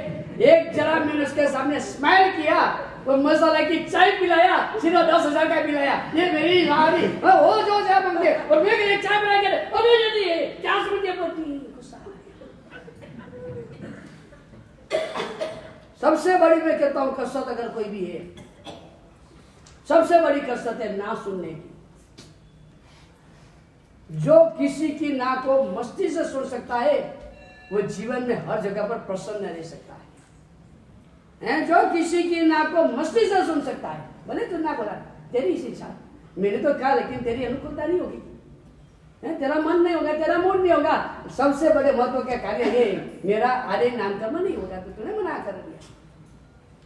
एक जरा मैंने उसके सामने स्माइल किया, तो मसाला की चाय पिलाया, सीधा 10,000 का पिलाया। ये मेरी रानी हो जो चाय मांगते, और मैं एक चाय बना के क्या समझते पत्नी, सबसे बड़ी मैं कहता हूं कसरत अगर कोई भी है, सबसे बड़ी कसरत है ना सुनने की। जो किसी की ना को मस्ती से सुन सकता है, वो जीवन में हर जगह पर प्रसन्न रह सकता है। जो किसी की ना को मस्ती से सुन सकता है, भले तू ना बोला तेरी इच्छा, मैंने तो कहा लेकिन तेरी अनुकूलता नहीं होगी, तेरा मन नहीं होगा, तेरा मूड नहीं होगा। सबसे बड़े महत्व का कार्य ये, मेरा आधे नाम कर्म नहीं होगा तो तूने मना कर दिया।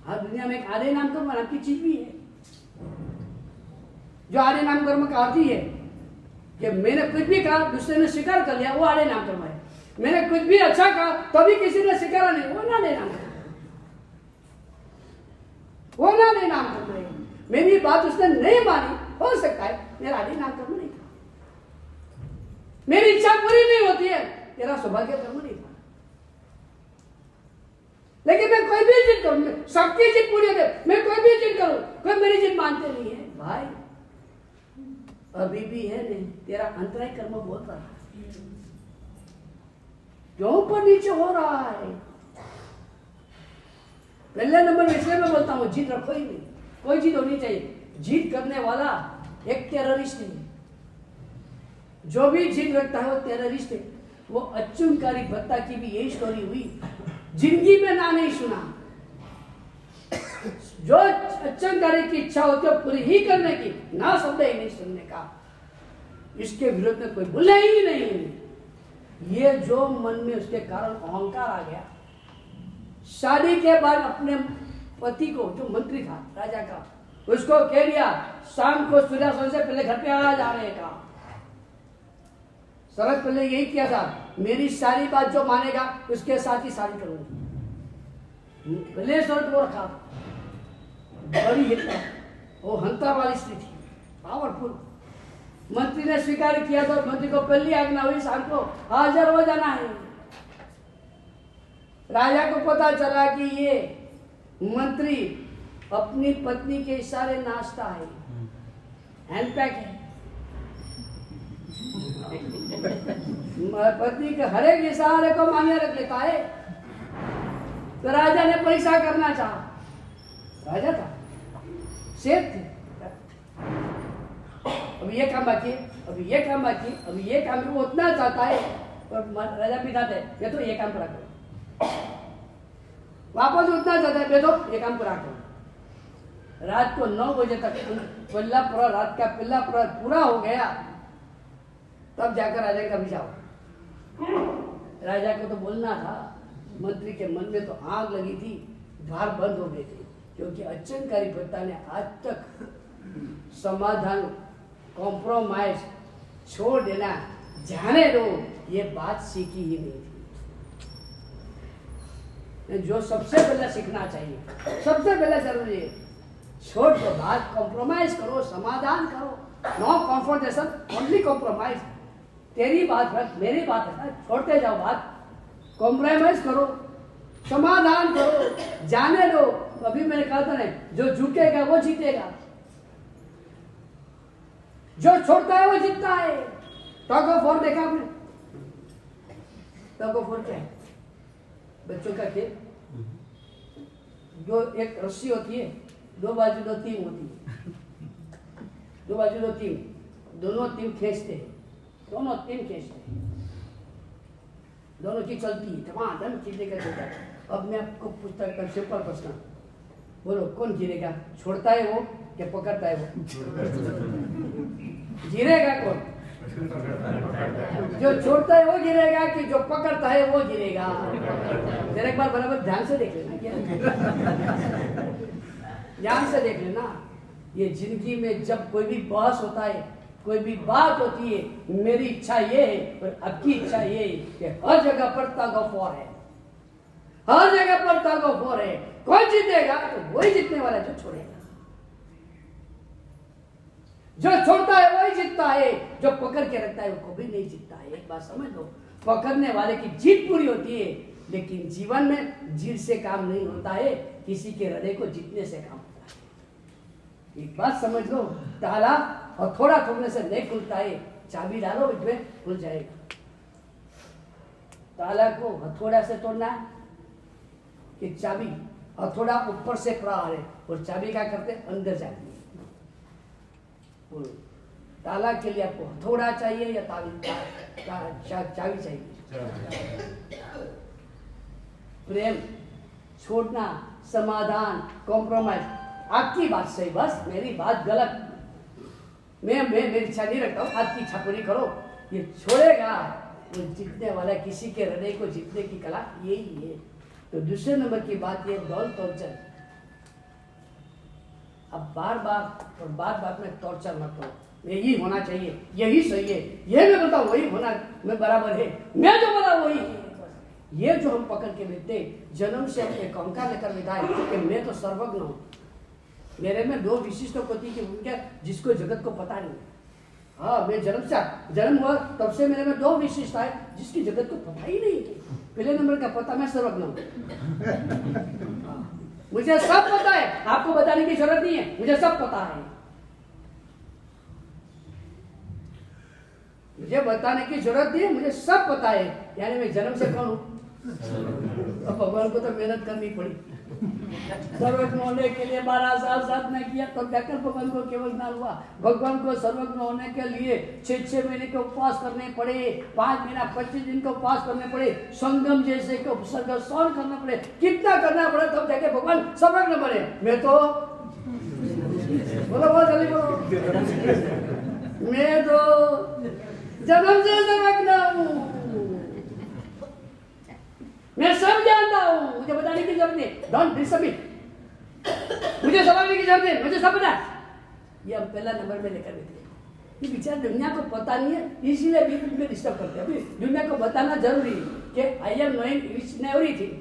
हर दुनिया में एक आधे नाम कर्म नाम की चीज भी है। जो आधे नाम कर्म का अर्थ ही है कि मैंने कुछ भी कहा, दूसरे ने स्वीकार कर लिया, वो आधे नाम कर्म है। मैंने कुछ भी अच्छा कहा, तभी किसी ने स्वीकारा नहीं, वो ना आधे नाम कर्म, वो ना आधे नाम कर्म है। मेरी बात उसने नहीं मानी, हो सकता है मेरा आधे नाम कर्म नहीं था, मेरी इच्छा पूरी नहीं होती है, तेरा सौभाग्य कर्म नहीं था। लेकिन मैं कोई भी जिद करूं, सबकी जिद पूरी होती, मैं कोई भी जिद करूं, कोई मेरी जिद मानते नहीं है। भाई अभी भी है नहीं, तेरा अंतराय कर्म बोल रहा है, क्यों ऊपर नीचे हो रहा है। पहले नंबर इसलिए मैं बोलता हूं जिद रखो ही नहीं, कोई जिद होनी चाहिए। जिद करने वाला एक टेररिस्ट है, जो भी जिद रखता है वो टेररिस्ट है। वो अच्युतकारी भत्ता की भी यही स्टोरी हुई, जिंदगी में ना नहीं सुना। जो अच्युतकारी की इच्छा होती है पूरी ही करने की, ना शब्द ही नहीं सुनने का। इसके विरोध में कोई बोले ही नहीं। ये जो मन में उसके कारण अहंकार आ गया, शादी के बाद अपने पति को, जो मंत्री था राजा का, उसको कह दिया शाम को सूर्यास्त से पहले घर पे आ जाने का। शरद पहले यही किया था, मेरी सारी बात जो मानेगा उसके साथ ही शादी करूंगी। पहले शरद को रखा, बड़ी हिंसा, वो हंता वाली स्थिति, पावरफुल। मंत्री ने स्वीकार किया तो मंत्री को पहली आज्ञा हुई शाम को हाजिर हो जाना है। राजा को पता चला कि ये मंत्री अपनी पत्नी के इशारे नाचता है, हैंडपैक है। पत्नी के हर एक इशारे को मान्य रख लेता है। तो राजा ने परीक्षा करना चाहा। राजा था, शेर थे। अभी ये काम बाकी है, अभी ये काम बाकी है, अभी ये काम, वो उतना चाहता है। और राजा भी कहते हैं मैं तो ये काम पूरा करूं, वापस उतना चाहता है मैं तो ये काम पूरा करूं। रात को 9 बजे तक रात का पहला प्रहर पूरा हो गया, तब जाकर राजा का विचार। राजा को तो बोलना था, मंत्री के मन में तो आग लगी थी, द्वार बंद हो गए थे, क्योंकि अचंकारी पिता ने आज तक समाधान, कॉम्प्रोमाइज, छोड़ देना, जाने दो, ये बात सीखी ही नहीं थी। जो सबसे पहले सीखना चाहिए, सबसे पहले जरूरी है, छोड़ दो बात, कॉम्प्रोमाइज करो, समाधान करो, नो कॉन्फ्रोंटेशन, ओनली कॉम्प्रोमाइज। तेरी बात है, मेरी बात है, छोड़ते जाओ बात, कॉम्प्रोमाइज करो, समाधान करो, जाने दो। अभी मैंने कहा था ना, जो झुकेगा वो जीतेगा, जो छोड़ता है वो जीतता है। टग ऑफ वॉर देखा आपने? टग ऑफ वॉर क्या है? बच्चों का खेल, जो एक रस्सी होती है, दो बाजू 2 टीम होती है, दो बाजू 2 टीम, दोनों टीम खींचते हैं, दोनों टीम खींचते हैं, दोनों की चलती है, धमाधम खींचने का चलता है। अब मैं आपको पूछता हूं सिंपल प्रश्न, बोलो कौन गिरेगा? छोड़ता है वो क्या पकड़ता है वो? गिरेगा कौन? जो छोड़ता है वो गिरेगा कि जो पकड़ता है वो गिरेगा? जरा एक बार बराबर ध्यान से देख लेना, क्या ध्यान से देख लेना। ये जिंदगी में जब कोई भी बहस होता है, कोई भी बात होती है, मेरी इच्छा ये है और आपकी इच्छा ये है कि हर जगह पर टग ऑफ वॉर है, हर जगह पर टग ऑफ वॉर है। कौन जीतेगा? तो वही जीतने वाला जो छोड़ेगा। जो छोड़ता है वही जीतता है, जो पकड़ के रखता है वो कभी नहीं जीतता है। एक बात समझ लो, पकड़ने वाले की जीत पूरी होती है, लेकिन जीवन में जीत से काम नहीं होता है, किसी के हृदय को जीतने से काम होता है। एक बात समझ लो, ताला हथौड़ा ठोकने से नहीं खुलता है, चाबी डालो इसमें खुल जाएगा। ताला को हथौड़ा से तोड़ना है कि चाबी? हथौड़ा ऊपर से प्रहार है और चाबी क्या करते? अंदर जाती है। ताला के लिए आपको हथौड़ा चाहिए या चाबी चाहिए? प्रेम, छोड़ना, समाधान, कॉम्प्रोमाइज, आपकी बात सही, बस मेरी बात गलत, मैं मेरी इच्छा नहीं रखता हूँ, आपकी इच्छा पूरी करो, ये छोड़ेगा वो जीतने वाला। किसी के हृदय को जीतने की कला यही है। तो दूसरे नंबर की बात ये दौलत टॉर्चर। अब बार बार में टॉर्चर मत करो, यही होना चाहिए, यही सही है, ये मैं बताऊं वही होना मैं बराबर है, मैं जो बोला वही है। ये जो हम पकड़ के बैठते, जन्म से हम एक अहंकार लेकर विदाई कि मैं तो सर्वज्ञ हूं, मेरे में 2 विशिष्ट कोटि की भूमिका जिसको जगत को पता नहीं। हाँ, मैं जन्म हुआ तब से मेरे में 2 विशिष्टता है जिसकी जगत को पता ही नहीं थी। पहले नंबर का पता, मैं सर्वज्ञ हूं, मुझे सब पता है, आपको बताने की जरूरत नहीं है, मुझे सब पता है। मुझे बताने की जरूरत नहीं है, मुझे सब पता है। यानी मैं जन्म से कौन हूं? अब भगवान को तो मेहनत करनी पड़ी, सर्वज्ञ होने के लिए 12 साल साधना किया, तो जाकर भगवान को केवल ज्ञान हुआ। भगवान को सर्वज्ञ होने के लिए 6 महीने के उपवास करने पड़े, 5 महीना 25 दिन के उपवास करने पड़े, संगम जैसे के उपसर्ग सहन करना पड़े, कितना करना पड़े तब जाके भगवान सर्वज्ञ बने। मैं तो बोलो बहुत जल्दी बोलो, मैं तो जन्म से समझना हूँ, मैं सब जानता हूँ, मुझे बताने की जरूरत नहीं। डोंट डिस्टर्ब मी, मुझे समझने की जरूरत नहीं, मुझे सब पता है। ये हम पहला नंबर में लेकर बैठे। ये विचार दुनिया को पता नहीं है, इसीलिए भी मुझे डिस्टर्ब करते हैं। अभी दुनिया को बताना जरूरी है कि I am knowing each and everything,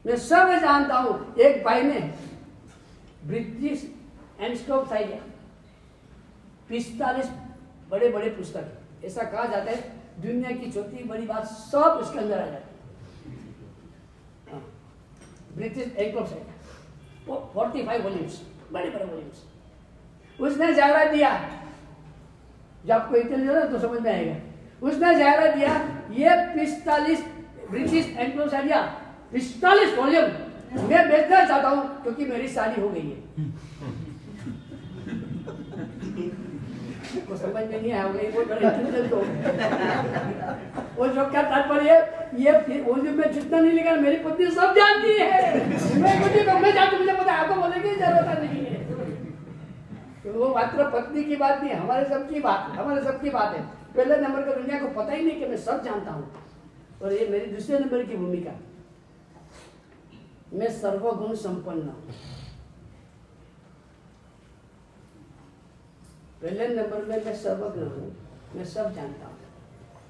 मैं सब जानता हूँ। एक भाई ने ब्रिटिश एनसाइक्लोपीडिया 45 बड़े बड़े पुस्तक, ऐसा कहा जाता है दुनिया की छोटी बड़ी बात सब उसके अंदर आ जाती है। ब्रिटिश एनसाइक्लोपीडिया 45 वॉल्यूम्स, बड़े बड़े वॉल्यूम्स। उसने जायरा दिया, जब आपको इंटेलिजेंस है तो समझ में आएगा। उसने जायरा दिया ये 45 ब्रिटिश एनसाइक्लोपीडिया 45 वॉल्यूम मैं बेचना चाहता हूँ क्योंकि मेरी शादी हो गई है। को समझ में नहीं आया, वो बड़े इंटेलिजेंट हो। वो जो क्या तात्पर्य ये वॉल्यूम में जितना नहीं लिखा मेरी पत्नी सब जानती है, मैं कुछ नहीं जानती, मुझे पता है, आपको बोलने की जरूरत नहीं है। तो वो मात्र पत्नी की बात नहीं, हमारे सबकी बात, हमारे सबकी बात है। पहले नंबर का दुनिया को पता ही नहीं कि मैं सब जानता हूँ। और ये मेरी दूसरे नंबर की भूमिका, मैं सर्वगुण संपन्न हूँ। पहले नंबर में मैं सर्वज्ञ हूँ, मैं सब जानता हूँ।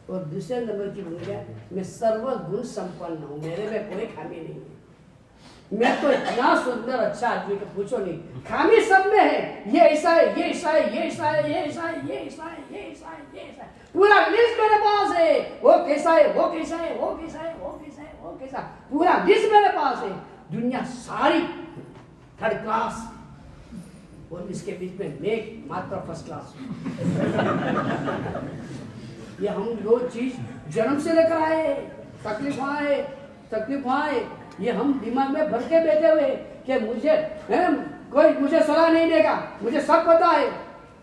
और दूसरे नंबर की भूमिका, मैं सर्वगुण संपन्न हूँ, मेरे में कोई खामी नहीं है। मैं तो इतना सुंदर अच्छा आदमी को पूछो नहीं, खामी सब में है। ये ऐसा है, ये ऐसा है, ये ऐसा है, ये ऐसा है, ये ऐसा है, ये ऐसा है, ये ऐसा है, पूरा लिस्ट मेरे पास है। वो कैसा है, वो कैसा है, वो कैसा है, वो कैसा है, वो कैसा, पूरा लिस्ट मेरे पास है। दुनिया सारी थर्ड क्लास और इसके बीच में मैं मात्र फर्स्ट क्लास। ये हम दो चीज जन्म से लेकर आए, तकलीफ आए, ये हम दिमाग में भर के बैठे हुए कि मुझे कोई मुझे सलाह नहीं देगा, मुझे सब पता है।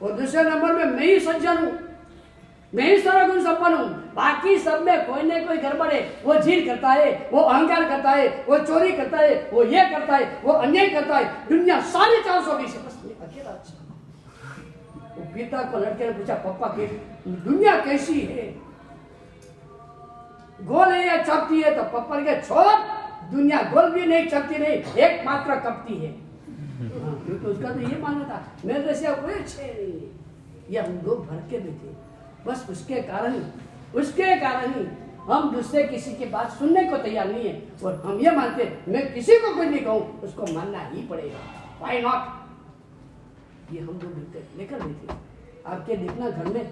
और दूसरे नंबर में मैं ही सज्जन हूँ, मैं ही सर्वगुण संपन्न हूँ, बाकी सब में कोई न कोई गड़बड़ है। वो झील करता है, वो अहंकार करता है, वो चोरी करता है, वो ये करता है, वो अन्याय करता है। दुनिया 420 है, बस मैं अकेला अच्छा। वो पिता को लड़के ने पूछा, पापा की दुनिया कैसी है? गोल है या चपटी है? तो पापा ने कहा, छोड़, दुनिया गोल भी नहीं, चपटी नहीं, एकमात्र कपटी है। क्योंकि उसका तो ये मानना था मेरे से कोई अच्छे नहीं है। ये हम लोग भर के बैठे, बस उसके कारण ही हम दूसरे किसी की बात सुनने को तैयार नहीं है। और हम ये मानते मैं किसी को कुछ नहीं कहूँ, उसको मानना ही पड़ेगा। Why not? ये हम लोग लेकर बैठे। आपके देखना घर में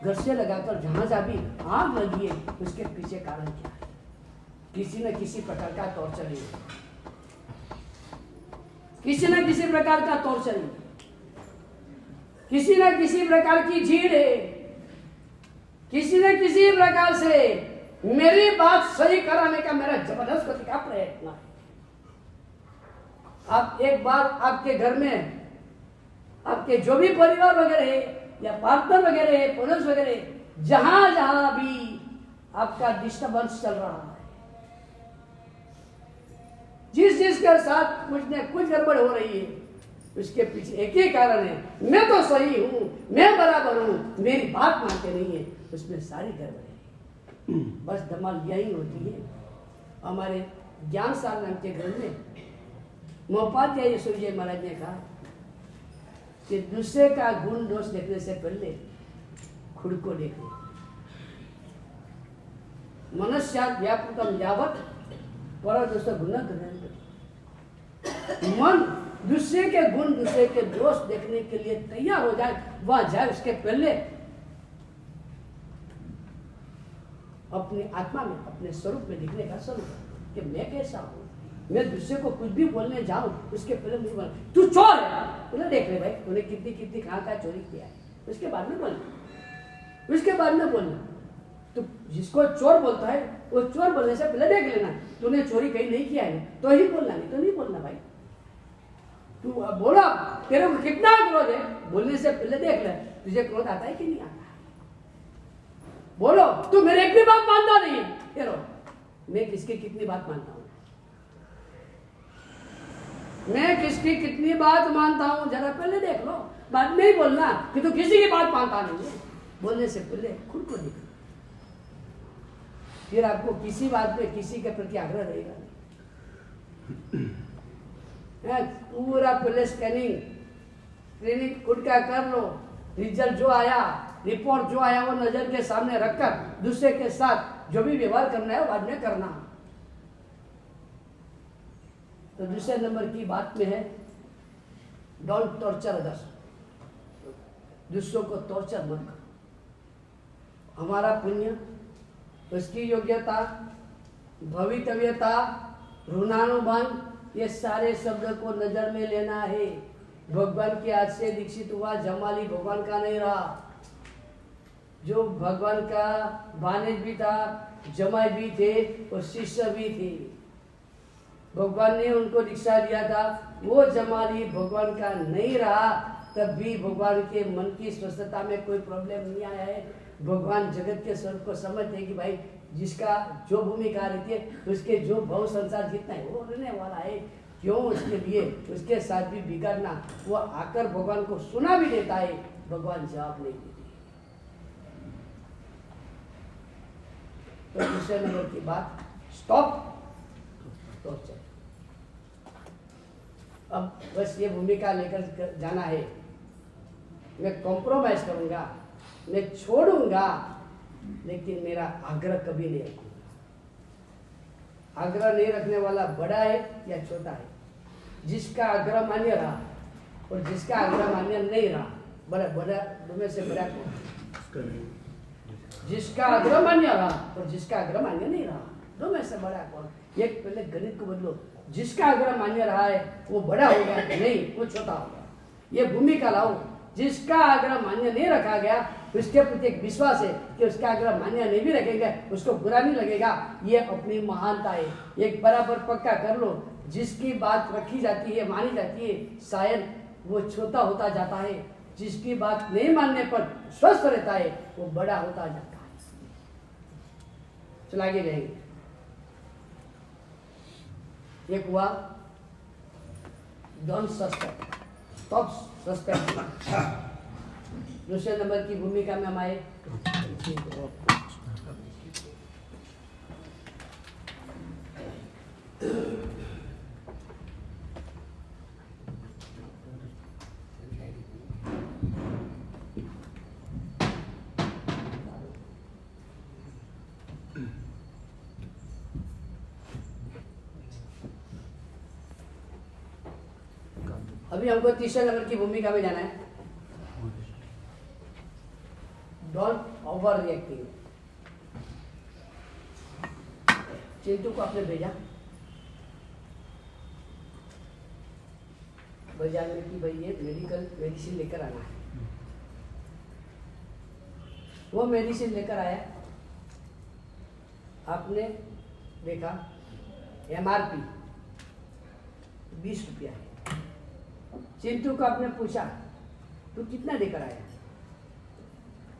घर से लगाकर जहां जहां भी आग लगी है, उसके पीछे कारण क्या है? किसी न किसी प्रकार का टॉर्चर है, किसी न किसी प्रकार का टॉर्चर है, किसी न किसी प्रकार की झील है, किसी न किसी प्रकार से मेरी बात सही कराने का मेरा जबरदस्त गति का प्रयत्न है। आप एक बार आपके घर में आपके जो भी परिवार वगैरह है या पार्टनर वगैरह है, पुरुष वगैरह, जहां जहां भी आपका डिस्टर्बेंस चल रहा है, जिस के साथ कुछ न कुछ गड़बड़ हो रही है, उसके पीछे एक ही कारण है, मैं तो सही हूं, मैं बराबर हूं, मेरी बात मानते नहीं है, उसमें सारी गड़बड़ है। बस धमाल यही होती है। हमारे ज्ञान सार नाम के ग्रंथ में मोहपाध्याय सूर्य महाराज ने कहा कि दूसरे का गुण दोष देखने से पहले खुद को देखो। मनुष्यात् व्यापृतम यावत् परदोष गुण ग्रहण। मन दूसरे के गुण, दूसरे के दोष देखने के लिए तैयार हो जाए, वह जाए, उसके पहले अपनी आत्मा में, अपने स्वरूप में दिखने का शुरू कर कि मैं कैसा हूँ। मैं दूसरे को कुछ भी बोलने जाऊं, उसके पहले मुझे बोल, तू चोर है, तूने देख ले भाई, तूने कितनी कहाँ चोरी किया है, उसके बाद में बोलना, उसके बाद में बोलना। तो जिसको चोर बोलता है, वो चोर बोलने से पहले देख लेना तूने चोरी कहीं नहीं किया है, तो ही बोलना, नहीं तो नहीं बोलना भाई। तू बोला तेरे को कितना क्रोध है, बोलने से पहले देख ले तुझे क्रोध आता है कि नहीं आता। बोलो, तू मेरे एक भी बात मानता नहीं, चलो मैं किसकी कितनी बात मानता हूँ, मैं किसकी कितनी बात मानता हूँ, जरा पहले देख लो। बाद में ही बोलना कि तू किसी की बात मानता नहीं है। बोलने से पहले खुद को देखो, फिर आपको किसी बात पे किसी के प्रति आग्रह रहेगा नहीं। पूरा पहले स्कैनिंग खुद का कर लो। रिजल्ट जो आया, रिपोर्ट जो आया, वो नजर के सामने रखकर दूसरे के साथ जो भी व्यवहार करना है वो बाद में करना। तो दूसरे नंबर की बात में है डोंट टॉर्चर अदर्स। दूसरों को टॉर्चर मत करो। हमारा पुण्य, उसकी योग्यता, भवितव्यता, ऋणानुबंध, ये सारे शब्द को नजर में लेना है। भगवान के हाथ से दीक्षित हुआ जमाली भगवान का नहीं रहा। जो भगवान का भानेज भी था, जमाई भी थे और शिष्य भी थे। भगवान ने उनको दीक्षा दिया था, वो जमाली भगवान का नहीं रहा, तब भी भगवान के मन की स्वस्थता में कोई प्रॉब्लम नहीं आया है। भगवान जगत के स्वरूप को समझते हैं कि भाई जिसका जो भूमिका रहती है, उसके जो भव संसार जितना है वो रहने वाला है, क्यों उसके लिए उसके साथ भी बिगाड़ना। वो आकर भगवान को सुना भी देता है, भगवान जवाब नहीं देते। तो दूसरे नंबर की बात, स्टॉप टॉर्चर। अब बस ये भूमिका लेकर जाना है, मैं कॉम्प्रोमाइज करूंगा, मैं छोड़ूंगा, लेकिन मेरा आग्रह कभी नहीं रखूंगा। आग्रह नहीं रखने वाला बड़ा है या छोटा है? जिसका आग्रह मान्य रहा और जिसका आग्रह मान्य नहीं रहा, बड़ा दो में से बड़ा कौन? जिसका आग्रह मान्य रहा और जिसका आग्रह मान्य नहीं रहा, दो में से बड़ा कौन? एक पहले गणित को बदलो, जिसका आग्रह मान्य रहा है वो बड़ा होगा, नहीं वो छोटा होगा। ये भूमिका लाओ, जिसका आग्रह मान्य नहीं रखा गया उसके प्रति एक विश्वास है कि उसका आग्रह मान्य नहीं भी रखेंगे उसको बुरा नहीं लगेगा, ये अपनी महानता है। एक बराबर पक्का कर लो, जिसकी बात रखी जाती है, मानी जाती है, शायद वो छोटा होता जाता है, जिसकी बात नहीं मानने पर स्वस्थ रहता है वो बड़ा होता जाता है। चल आगे रहेंगे। एक हुआ डोंट सस्पेक्ट, स्टॉप सस्पेक्ट। दूसरे नंबर की भूमिका में हम आए अभी हमको तीसरे नंबर की भूमिका में जाना है, डोंट ओवर रिएक्टिंग। चिंटू को आपने भेजा बाजार में कि भाई ये मेडिसिन लेकर आना है। वो मेडिसिन लेकर आया, आपने देखा MRP 20 रुपया है। चिंटू को आपने पूछा तू कितना देकर आया?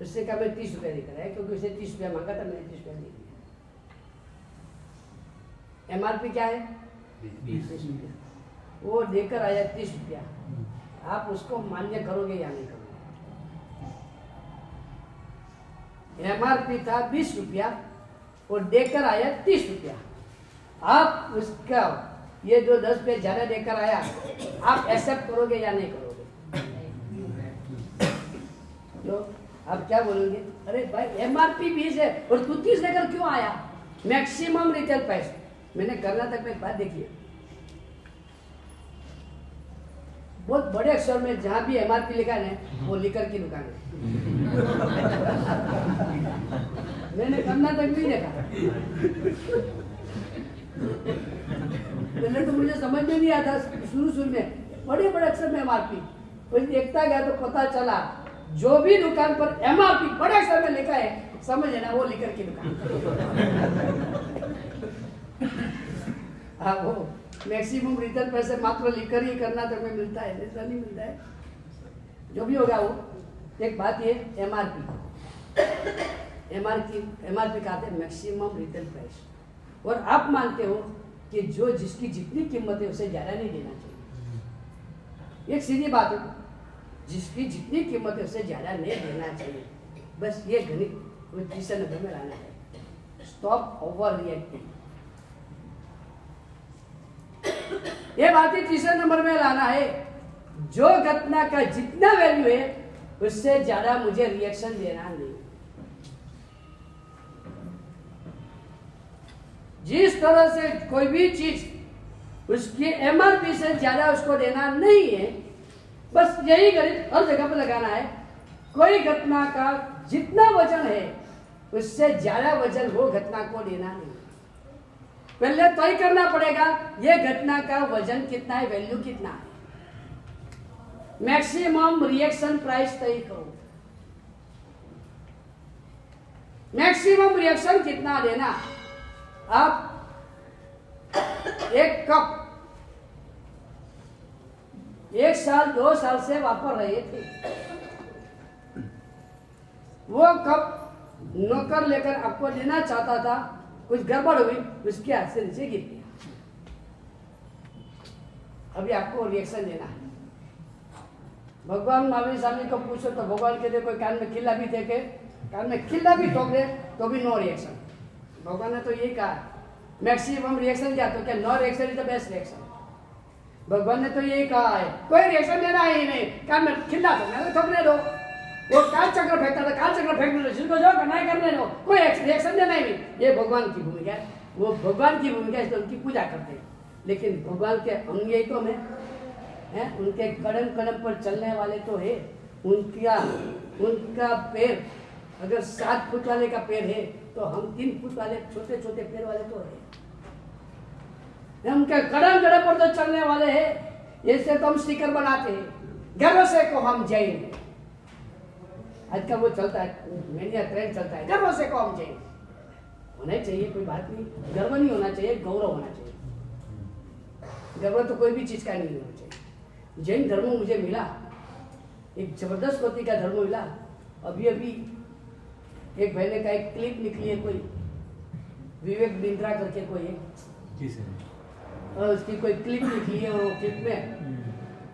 उससे कहा मैं 30 रुपया देकर आया, क्योंकि उसे 30 रुपया मांगा था, मैंने 30 रुपया दे दिया। MRP क्या है? 20 रुपया। वो देकर आया 30 रुपया, आप उसको मान्य करोगे या नहीं करोगे? MRP था 20 रुपया, वो देकर आया 30 रुपया, आप उसका ये जो 10 रुपये ज्यादा देकर आया आप एक्सेप्ट करोगे या नहीं करोगे? तो आप क्या बोलोगे? अरे भाई MRP 20 है और तू 30 लेकर क्यों आया? Maximum retail price. मैंने कर्नाटक में एक बात देखी है, बहुत बड़े अक्षर में जहां भी MRP लिखा है ना, वो लिकर की दुकान है। मैंने कर्नाटक में देखा। पहले तो मुझे समझ में नहीं आता, शुरू में बड़े बड़े अक्षर में MRP, फिर देखता गया तो पता चला जो भी दुकान पर MRP बड़े अक्षर में लिखा है, समझ लेना वो लिकर की दुकान। हाँ, वो मैक्सिमम रिटर्न पैसे मात्र लिकर ही कर्नाटक में मिलता है, ऐसा नहीं मिलता है। जो भी होगा वो एक बात ये MRP का है मैक्सिमम रिटेल प्राइस, और आप मानते हो कि जो जिसकी जितनी कीमत है उसे ज्यादा नहीं देना चाहिए। एक सीधी बात है, जिसकी जितनी कीमत है उससे ज्यादा नहीं देना चाहिए। बस ये गणित वो तीसरे नंबर में लाना है। स्टॉप ओवर रिएक्टिंग, ये बात ही तीसरे नंबर में लाना है। जो घटना का जितना वैल्यू है उससे ज्यादा मुझे रिएक्शन देना नहीं। जिस तरह से कोई भी चीज उसकी एमआरपी से ज्यादा उसको देना नहीं है, बस यही गणित हर जगह पर लगाना है। कोई घटना का जितना वजन है उससे ज्यादा वजन वो घटना को देना नहीं। पहले तय करना पड़ेगा ये घटना का वजन कितना है, वैल्यू कितना है। मैक्सिमम रिएक्शन प्राइस तय करो। मैक्सिमम रिएक्शन कितना देना। आप एक कप 1 साल 2 साल से वापर रहे थे, वो कप नौकर लेकर आपको देना चाहता था, कुछ गड़बड़ हुई, उसके हाथ से नीचे गिर गया। अभी आपको रिएक्शन देना है। भगवान महावीर स्वामी को पूछो तो भगवान कहते कोई कान में खिल्ला भी देखे, कान में खिल्ला भी ठोक दे तो भी नो रिएक्शन। भगवान ने तो यही कहा मैक्सिमम रिएक्शन क्या, तो क्या no reaction is the best reaction. भगवान ने तो यही कहा है कोई रिएक्शन देना ही नहीं, कान में खिल्ला ठोकने दो। वो काल चक्र फेंकता था, काल चक्र फेंकने दो, जिसको जो करना है करने दो, कोई रिएक्शन देना ही नहीं। ये भगवान की भूमिका है। वो भगवान की भूमिका है, उनकी पूजा करते हैं। लेकिन भगवान के अनुयायी तो में है, उनके कदम कदम पर चलने वाले तो है। उनका पैर अगर 7 फुट वाले का पैर है तो हम 3 फुट वाले छोटे छोटे पैर वाले तो है। उनके कदम कदम पर तो चलने वाले हैं। ऐसे तो हम स्टिकर बनाते हैं, गर्व से को हम जैन। आजकल वो चलता है, मीडिया ट्रेंड चलता है, गर्व से को हम जैन। होना चाहिए, कोई बात नहीं, गर्व नहीं होना चाहिए, गौरव होना चाहिए। गर्व तो कोई भी चीज का नहीं होना चाहिए। जैन धर्म मुझे मिला, एक जबरदस्त कोटि का धर्म मिला। अभी अभी एक बहने का एक क्लिप निकली है, कोई विवेक बिंद्रा करके कोई है, और उसकी कोई क्लिप निकली है। और क्लिप में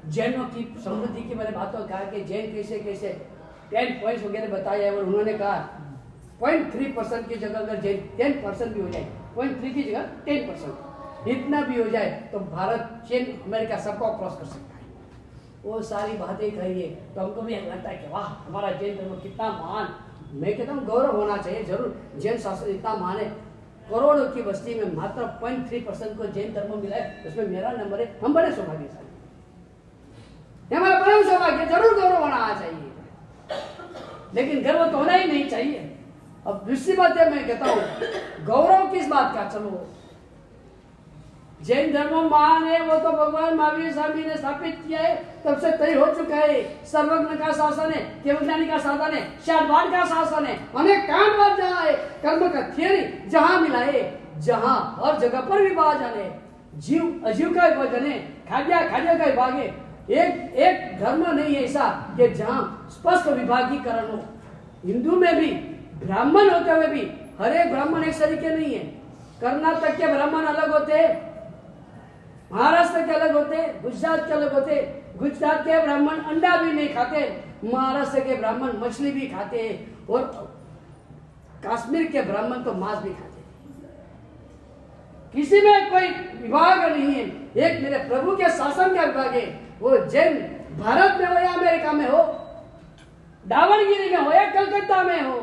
जैनों की समृद्धि की मैंने बातों कहा कि जैन कैसे कैसे 10 पॉइंट्स वगैरह बताया। और उन्होंने कहा 0.3% की जगह अगर जैन 10% भी हो जाए, 0.3 की जगह 10% इतना भी हो जाए तो भारत, चीन, अमेरिका सबको क्रॉस कर सकता है। वो सारी बातें कहिए तो हमको भी लगता है कि वाह हमारा जैन धर्म कितना महान। मैं कहता हूँ गौरव होना चाहिए जरूर। जैन शास्त्र इतना महान है, करोड़ों की बस्ती में मात्र 0.3% को जैन धर्म मिला है, उसमें मेरा नंबर है। हम बड़े सौभाग्यशाली, हमारा परम सौभाग्य, जरूर गौरव होना चाहिए, लेकिन गर्व तो होना ही नहीं चाहिए। अब दूसरी बात है, मैं कहता हूँ गौरव किस बात का, चलो जैन धर्म महान है, वो तो भगवान महावीर स्वामी ने स्थापित किया है, तब से तय हो चुका है। सर्वज्ञ का शासन है, केवलज्ञानी का शासन है, शादवान का शासन है, अनेक कांड बात जहाँ है, कर्म का थियरी जहाँ मिला है, जहाँ हर जगह पर विभाजन है, जीव अजीव का विभाजन है, खाद्य खाद्य का विभाग है। एक धर्म नहीं है ऐसा कि जहाँ स्पष्ट विभागीकरण हो। हिंदू में भी ब्राह्मण होते हुए भी हर एक ब्राह्मण एक तरीके नहीं है। कर्नाटक के ब्राह्मण अलग होते हैं, महाराष्ट्र के अलग होते, गुजरात के अलग होते। गुजरात के ब्राह्मण अंडा भी नहीं खाते, महाराष्ट्र के ब्राह्मण मछली भी खाते हैं, और कश्मीर के ब्राह्मण तो मांस भी खाते हैं। किसी में कोई विभाग नहीं है। एक मेरे प्रभु के शासन का विभाग है। वो जैन भारत में हो या अमेरिका में हो, दावणगिरी में हो या कलकत्ता में हो,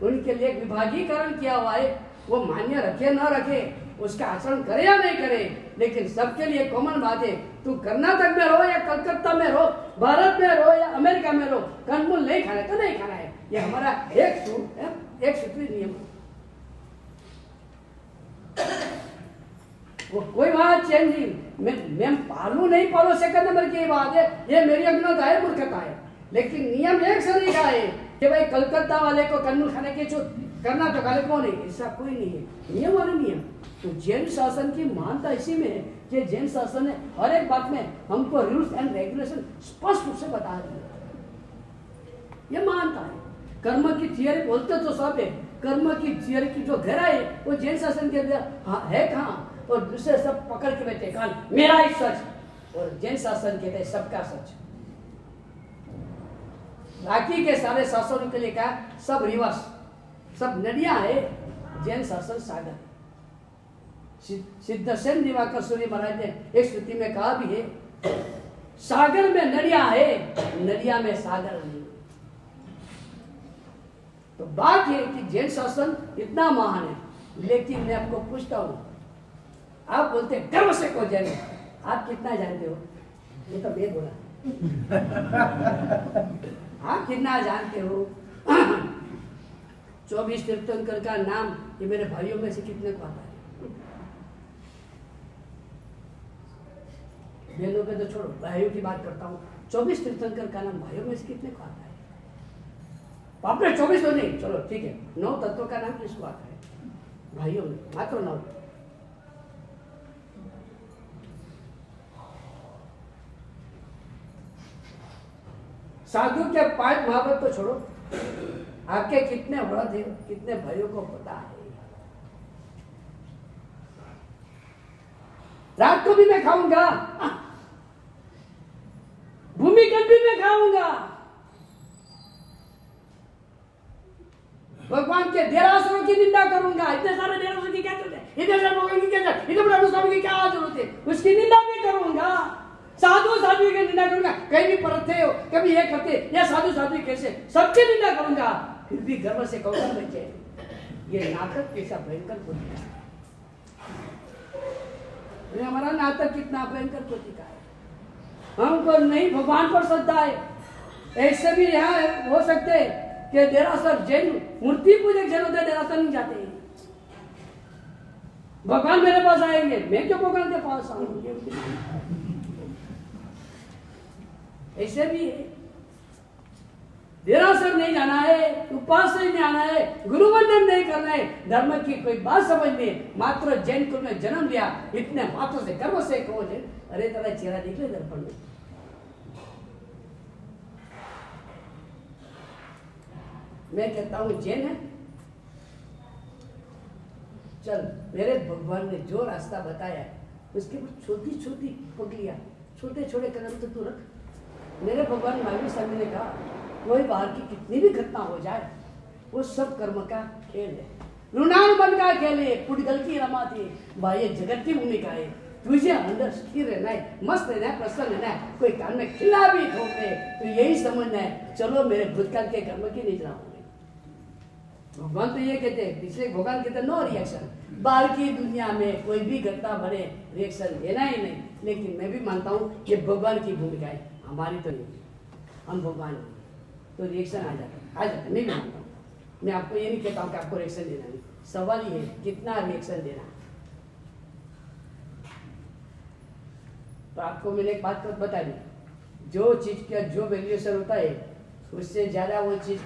उनके लिए विभागीकरण किया हुआ है। वो मान्य रखे न रखे, उसका आचरण करे या नहीं करे, लेकिन सबके लिए कॉमन बात है। तू कर्नाटक में रहो या कलकत्ता में रहो, भारत में रहो या अमेरिका में रहो, कंदमूल नहीं खाना है तो नहीं खाना है। ये हमारा एक सूत्री नियम। वो कोई बात चेंज नहीं। मैं पालू नहीं पालू सेकंड नंबर की बात है, ये मेरी अज्ञानता है, मूर्खता है। लेकिन नियम एक से नहीं है कि भाई कलकत्ता वाले को कंदमूल खाने की छूट, कर्नाटक वाले को नहीं, ऐसा कोई नहीं है। नियम वाले नियम। तो जैन शासन की मान्यता इसी में है कि जैन शासन ने हर एक बात में हमको रूल्स एंड रेगुलेशन स्पष्ट रूप से बता दिए। ये मानता है। कर्म की थियरी बोलते तो सब है, कर्म की थियरी की जो गहराई है वो जैन शासन के अंदर है कहाँ, और दूसरे सब पकड़ के बैठे कान मेरा ही सच, और जैन शासन कहते हैं सबका सच। बाकी के सारे शासनों के लिए क्या सब रिवर्स, सब नदियां है, जैन शासन सागर। सिद्धसेन दिवाकर सूर्य महाराज ने एक स्तुति में कहा भी है, सागर में नदियां है, नदियां में सागर नहीं। तो बात है कि जैन शासन इतना महान है, लेकिन मैं आपको पूछता हूं, आप बोलते हैं गर्व से को जैन, आप कितना जानते हो? ये तो मैं बोला। आप कितना जानते हो? 24 तीर्थंकर का नाम ये मेरे भाइयों में से कितने को आता है? बहनों पे तो छोड़ो, भाइयों की बात करता हूँ। 24 तीर्थंकर का नाम भाइयों में से कितने को आता है? बाप रे 24 तो नहीं, चलो ठीक है, 9 तत्वों का नाम किसको आता है? भाइयों में मात्र 9। साधु के 5 महाव्रत तो छोड़ो, आपके कितने व्रत है, कितने भाइयों को पता है? रात को भी मैं खाऊंगा, भूमिकल भी मैं खाऊंगा, भगवान के देरासरों की निंदा करूंगा। इतने सारे देरासरों की क्या जरूरत है? इतने सारे भगवान की क्या जरूरत है? इतने बड़े अनुष्ठान की क्या जरूरत है? उसकी निंदा भी करूंगा, साधु साधु की निंदा करूंगा। कहीं भी परथे हो, कभी ये करते या साधु साधु कैसे, सबकी निंदा करूंगा, फिर भी गर्व से कहूंगा बच्चे, ये नाटक कैसा भयंकर होता है। हमारा नाटक कितना भयंकर होता है। हमको नहीं भगवान पर श्रद्धा है। ऐसे भी यहाँ हो सकते कि देरासर जैन मूर्ति पूजक जैन होते, देरासर नहीं जाते हैं। भगवान मेरे पास आएंगे, मैं क्यों भगवान के पास आऊंगी? ऐसे भी है। देरासर नहीं जाना है, उपास नहीं आना है, गुरुवंदन नहीं करना है, धर्म की कोई बात समझनी है, मात्र जैन कुल में जन्म लिया, इतने मात्र से गर्व से कहो जैन। अरे तेरा चेहरा दिख ले दर्पण में, मैं कहता हूं जैन है। चल, मेरे भगवान ने जो रास्ता बताया उसके ऊपर छोटी छोटी पगलियां, छोटे छोटे कदम तो तू रख। मेरे भगवान महावीर स्वामी ने कहा, कोई बाहर की कितनी भी घटना हो जाए, वो सब कर्म का खेल है, ऋणानुबंध का खेल है, पुटगल की रमा थी भाई, जगत की भूमिका है। तुझे अंदर स्थिर रहना है, मस्त रहना है, प्रसन्न रहना है। कोई कान में खिला भी ठोके तो यही समझना है, चलो मेरे भूतकाल के कर्म की निजना होंगे। भगवान तो ये कहते हैं, पिछले भगवान कहते नो रिएक्शन। बाहर की दुनिया में कोई भी घटना बने, रिएक्शन लेना ही नहीं। लेकिन मैं भी मानता हूँ ये भगवान की भूमिका है, हमारी तो नहीं। हम भगवान नहीं, तो रिएक्शन आ जाता है, मैं भी मानता हूँ। मैं आपको ये नहीं कहता हूँ कि आपको रिएक्शन देना नहीं, सवाल ये है कितना रिएक्शन देना। तो आपको मैंने एक बात बता दी, जो चीज का जो वैल्यूएशन होता है उससे ज्यादा वो चीज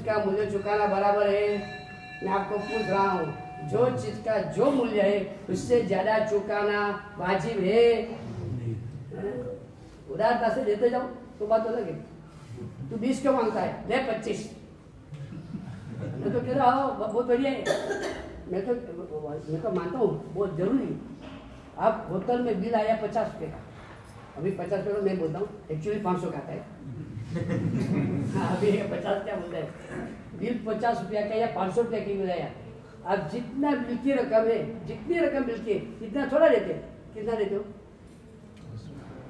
का मूल्य चुकाना बराबर है। मैं आपको पूछ रहा हूँ, जो चीज का जो मूल्य है उससे ज्यादा चुकाना वाजिब है? उदारता से देते जाओ तो बात अलग है। तू 20 क्यों मांगता है, ले 25। मैं तो कह रहा हूँ बहुत बढ़िया है, मैं तो मानता हूँ बहुत जरूरी। आप होटल में बिल आया 50 रुपये का, अभी 50 रुपये मैं बोलता हूँ, एक्चुअली 500 का आता है। हाँ, अभी 50 क्या बोलता है, बिल 50 रुपया का या 500 रुपया की मिला है। आप जितना बिल की रकम है, जितनी रकम बिल की कितना थोड़ा देते, कितना देते हो?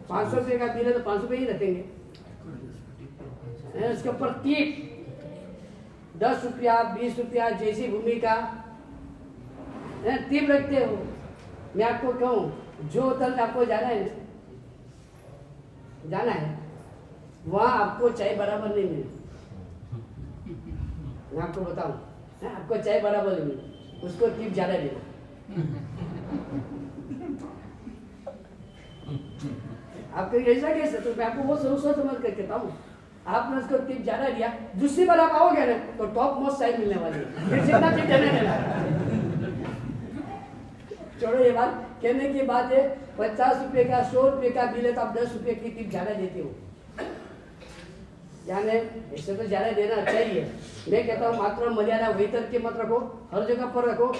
500 रुपये का बिल है तो 500 रुपये ही रखेंगे। उसके ऊपर टिप 10 रुपया 20 रुपया जैसी भूमिका टिप रखते हो। मैं आपको कहूँ, जो होटल में आपको जाना है, वहाँ आपको चाय बराबर नहीं मिले। मैं आपको बताऊँ, आपको चाय बराबर नहीं मिले, उसको टिप ज्यादा देना। आपको ऐसा कैसे? तो मैं आपको बहुत सोच समझ कर कहता हूँ, आपने उसको टिप ज्यादा दिया, दूसरी बार आप आओगे ना तो टॉप मोस्ट साइड मिलने वाली है, फिर जितना टिप देने देना। छोड़ो ये बात, कहने की बात है 50 रुपये का 100 रुपये का बिल है तो आप 10 रुपये की टिप ज्यादा देते हो। यानी इससे तो ज्यादा देना चाहिए। मैं कहता हूँ मात्र मर्यादा वेतर के मत रखो, हर जगह पर रखो।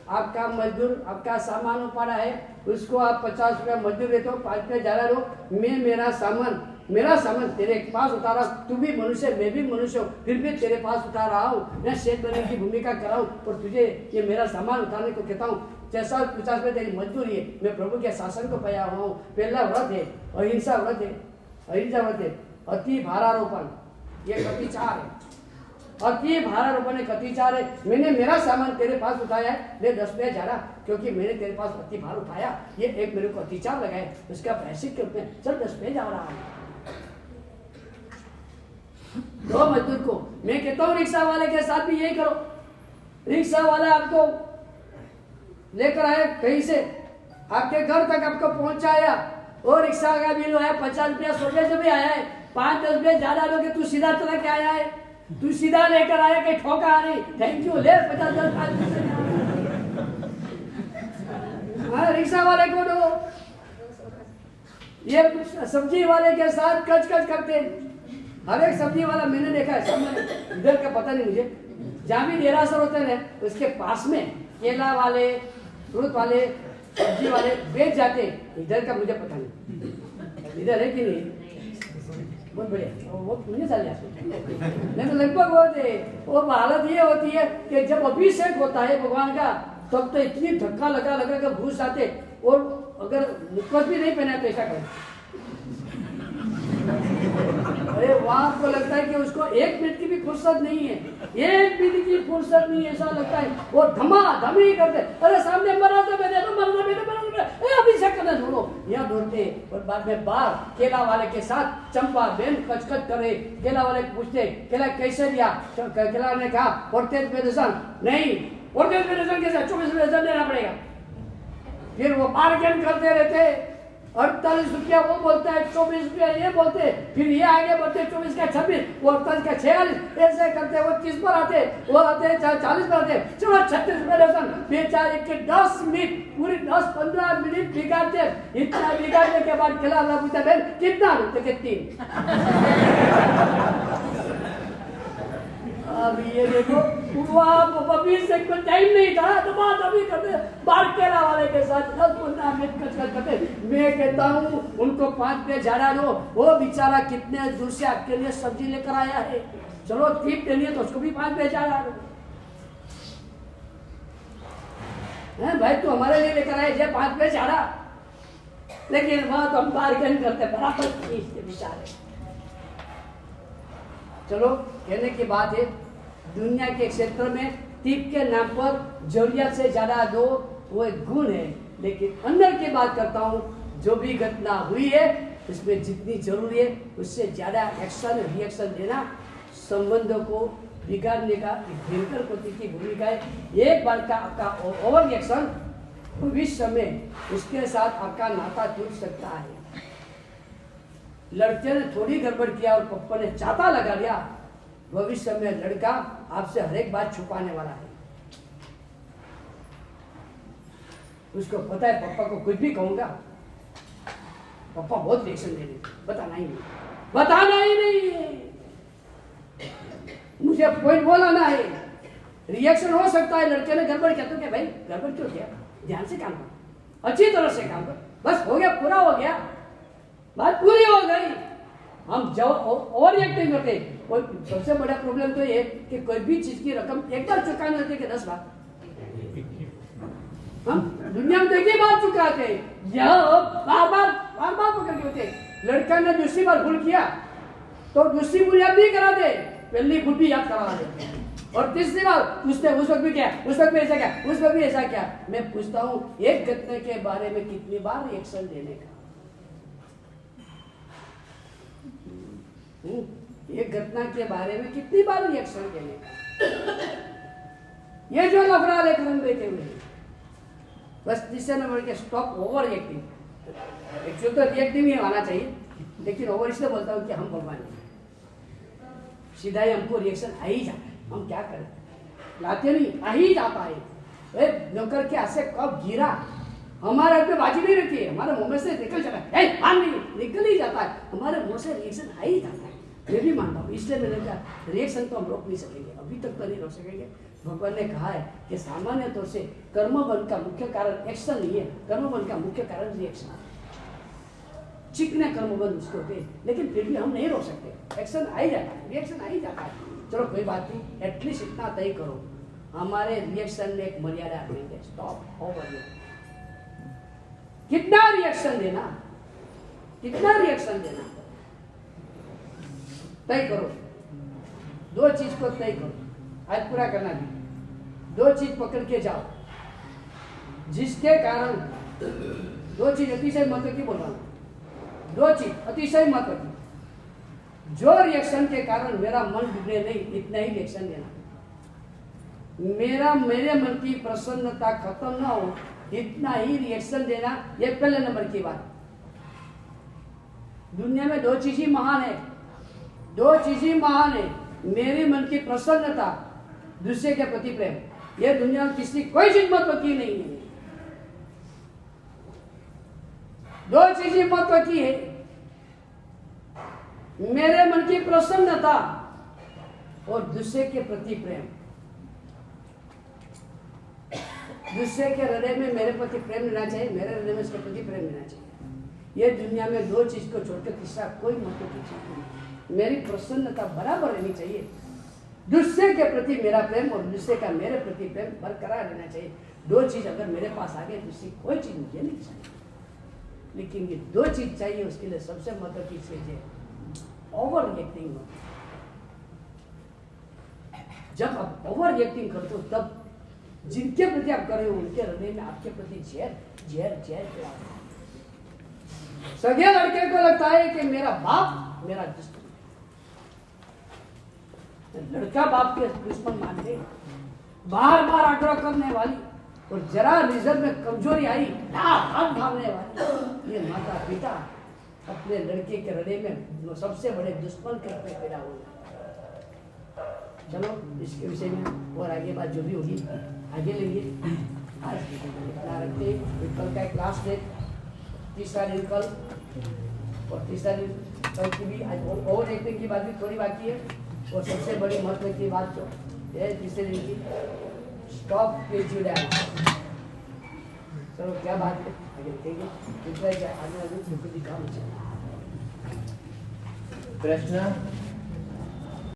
आपका मजदूर आपका सामान उपाड़ा है, उसको आप 50 रुपया मजदूर देते हो, 5 रुपया ज्यादा दो। मैं मेरा सामान मेरा सामान तेरे पास उतारा, तू भी मनुष्य मैं भी मनुष्य हूँ, फिर भी तेरे पास उतार रहा हूँ, मैं शेष बनने की भूमिका कर रहा हूँ और तुझे ये मेरा सामान उतारने को कहता हूँ। 650 में तेरी मजदूरी है, मैं प्रभु के शासन को पाया हुआ हूँ। पहला व्रत है अहिंसा व्रत है, अहिंसा व्रत है। अति भारारोपण ये कतिचार है, अति भारारोपण है कतिचार है। मैंने मेरा सामान तेरे पास उठाया है, ले 10 पे जा रहा क्योंकि मैंने तेरे पास अति भार उठाया, ये एक मेरे को अतिचार लगा है, उसका प्रायश्चित के रूप में चल 10 पे जा रहा है। दो मजदूर को मैं कहता हूँ रिक्शा वाले के साथ भी यही करो। रिक्शा वाला आपको लेकर आया कहीं से, आपके घर तक आपको पहुंचाया, और रिक्शा का बिल है 50 रुपया 100 रुपये जो भी आया है, 5-10 रुपये ज्यादा लोगे, तू सीधा चला के आया है, तू सीधा लेकर आया कि ठोका नहीं, थैंक यू ले 50-10 रिक्शा वाले को दो। ये सब्जी वाले के साथ कच कच करते, हर एक सब्जी वाला मैंने देखा है सामने, इधर का पता नहीं मुझे, जहाँ भी देरासर होते हैं उसके पास में केला वाले, फ्रूट वाले, सब्जी वाले बेच जाते, इधर का मुझे पता नहीं, इधर है कि नहीं। बहुत बढ़िया, वो पुण्य साल नहीं तो लगभग वो हालत ये होती है कि जब अभिषेक होता है भगवान का, तब तो इतनी धक्का लगा कर घुस जाते, और अगर मुखबत भी नहीं पहना तो ऐसा करें, अरे वहां को लगता है कि उसको 1 मिनट की भी फुर्सत नहीं है, 1 मिनट की फुर्सत नहीं, ऐसा लगता है वो धमाधमी करते, अरे सामने मरा तो मैंने तो अभिषेक करना छोड़ो, यहाँ दौड़ते, और बाद में बाहर केला वाले के साथ चंपा बहन कचकच करे, केला वाले पूछते केला कैसे लिया, केला ने कहा 48 पेदसन नहीं, 48 पेदसन कैसे 24 पेदसन देना पड़ेगा। फिर वो बार्गेन करते रहते, 48 रुपया वो बोलता है, 24 रुपया ये बोलते, फिर ये आगे बढ़ते 24 का 26, वो 48 का 46, ऐसे करते वो 30 पर आते, वो आते 40 पर आते, चलो 36 रुपये बेचारे के 10 मिनट पूरी 10-15 मिनट बिगाड़ते, इतना बिगाड़ने के बाद खिला पूछता बहन कितना रुपये के 3। अब ये देखो अभिषेक को टाइम नहीं था, तो बात अभी करते बार केला वाले के साथ 10-15 मिनट कचकच करते। मैं कहता हूँ उनको 5 पे झाड़ा दो, वो बेचारा कितने दूर से आपके लिए सब्जी लेकर आया है, चलो टिप के लिए तो उसको भी 5 पे झाड़ा दो। भाई तू हमारे लिए लेकर आए जे 5 पे झाड़ा, लेकिन वहां तो हम बार्गेन करते बराबर बेचारे। चलो कहने की बात है, दुनिया के क्षेत्र में टिप के नाम पर जरूरत से ज्यादा दो, वो एक गुण है, लेकिन अंदर की बात करता हूँ, जो भी घटना हुई है उसमें जितनी जरूरी है उससे ज्यादा एक्शन रिएक्शन देना संबंधों को बिगाड़ने का भयंकर पति की भूमिका है। एक बार का आपका ओवर रिएक्शन भविष्य में उसके साथ आपका नाता टूट सकता है। लड़के ने थोड़ी गड़बड़ किया और पप्पा ने चाता लगा दिया, भविष्य में लड़का आपसे हर एक बात छुपाने वाला है। उसको पता है पप्पा को कुछ भी कहूंगा पप्पा बहुत रिएक्शन देंगे, बताना ही नहीं, मुझे पॉइंट बोलाना है। रिएक्शन हो सकता है, लड़के ने गड़बड़ किया तो क्या भाई गड़बड़ क्यों किया, ध्यान से काम कर, अच्छी तरह से काम कर, बस हो गया, पूरा हो गया, बात पूरी हो गई। हम जब ओवर एक्टिंग करते, कोई सबसे बड़ा प्रॉब्लम तो ये कि कोई भी चीज की रकम एक बार चुकाने होती है कि 10 बार। हम दुनिया में तो एक ही बार चुकाते, बार बार पकड़ के होते। लड़का ने दूसरी बार भूल किया तो दूसरी भूल याद नहीं कराते, पहली भूल भी याद करा देते, और तीसरी बार उसने उस वक्त भी क्या, उस वक्त भी ऐसा क्या, उस वक्त भी ऐसा क्या। मैं पूछता हूँ एक घटना के बारे में कितनी बार रिएक्शन देने का, एक घटना के बारे में कितनी बार रिएक्शन देने का। ये जो लफड़ा लेकर हम बैठे हुए हैं, बस तीसरे नंबर के स्टॉप ओवर रिएक्टिंग। एक्चुअली तो रिएक्टिव ही आना चाहिए, लेकिन ओवर इसलिए बोलता हूँ कि हम भगवान हैं, सीधा ही हमको रिएक्शन आ ही जाता है, हम क्या करें, लाते नहीं आ ही जाता है। नौकर के हाथ से कब गिरा, हमारे हाथ में बाजी नहीं रहती है, हमारे मुंह में से निकल जाता है, निकल ही जाता है, हमारे मुंह से रिएक्शन आ ही जाता है। मैं भी मानता हूँ, इसलिए मैंने कहा रिएक्शन तो हम रोक नहीं सकेंगे, अभी तक तो नहीं रोक सकेंगे। भगवान ने कहा है कि सामान्य तौर से कर्म बल का मुख्य कारण एक्शन नहीं है, कर्म बल का मुख्य कारण रिएक्शन। चिकने कर्मबंध उसको होते, लेकिन फिर भी हम नहीं रोक सकते, एक्शन आ ही जाता है, रिएक्शन आ ही जाता है। चलो कोई बात नहीं, एटलीस्ट इतना तय करो, हमारे रिएक्शन में एक मर्यादा रखेंगे, स्टॉप ओवर। कितना रिएक्शन देना, कितना रिएक्शन देना तय करो। दो चीज को तय करो, आज पूरा करना भी, दो चीज पकड़ के जाओ जिसके कारण, दो चीज अतिशय महत्व की बोल रहा हूं, दो चीज अतिशय महत्व की, जो रिएक्शन के कारण मेरा मन बिगड़े नहीं, इतना ही रिएक्शन देना। मेरे मन की प्रसन्नता खत्म ना हो, इतना ही रिएक्शन देना, ये पहले नंबर की बात। दुनिया में दो चीज ही महान है, दो चीज ही महान है, मेरे मन की प्रसन्नता, दूसरे के प्रति प्रेम। ये दुनिया में किसी कोई चीज महत्व की नहीं है, दो चीज ही महत्व की है, मेरे मन की प्रसन्नता और दूसरे के प्रति प्रेम। दूसरे के हृदय में मेरे प्रति प्रेम लेना चाहिए, मेरे हृदय में उसके प्रति प्रेम लेना चाहिए। ये दुनिया में दो चीज को छोड़कर तीसरा कोई महत्व की चीज नहीं। मेरी प्रसन्नता बराबर रहनी चाहिए, दूसरे के प्रति मेरा प्रेम और दूसरे का मेरे प्रति प्रेम बरकरार रहना चाहिए। दो चीज अगर मेरे पास आ गए, दूसरी कोई चीज मुझे नहीं चाहिए, लेकिन ये दो चीज चाहिए। उसके लिए सबसे महत्व की चीज है ओवर रिएक्टिंग। जब आप ओवर रिएक्टिंग करते हो, तब जिनके प्रति आप कर रहे हो उनके हृदय में आपके प्रति जहर जहर जहर। सगे लड़के को लगता है कि मेरा बाप मेरा दुश्मन, लड़का बाप के दुश्मन मान गए, बार बार आग्रह करने वाली और जरा रिजल्ट में कमजोरी आई हाथ भागने वाली, ये माता पिता अपने लड़के के हृदय में सबसे बड़े दुश्मन के रूप में पैदा हुए। चलो इसके विषय में और आगे बात जो भी होगी आगे लेंगे। आज इतना रखते, कल का एक लास्ट डे, तीसरा दिन कल, और तीसरा दिन कल की भी आज ओवर एक्टिंग की बात भी थोड़ी बाकी है, और सबसे बड़ी महत्व की बात जो है तीसरे दिन की, स्टॉप प्रेजुडिस। चलो क्या बात है आगे देखेंगे, दूसरा क्या आगे आगे काम। प्रश्न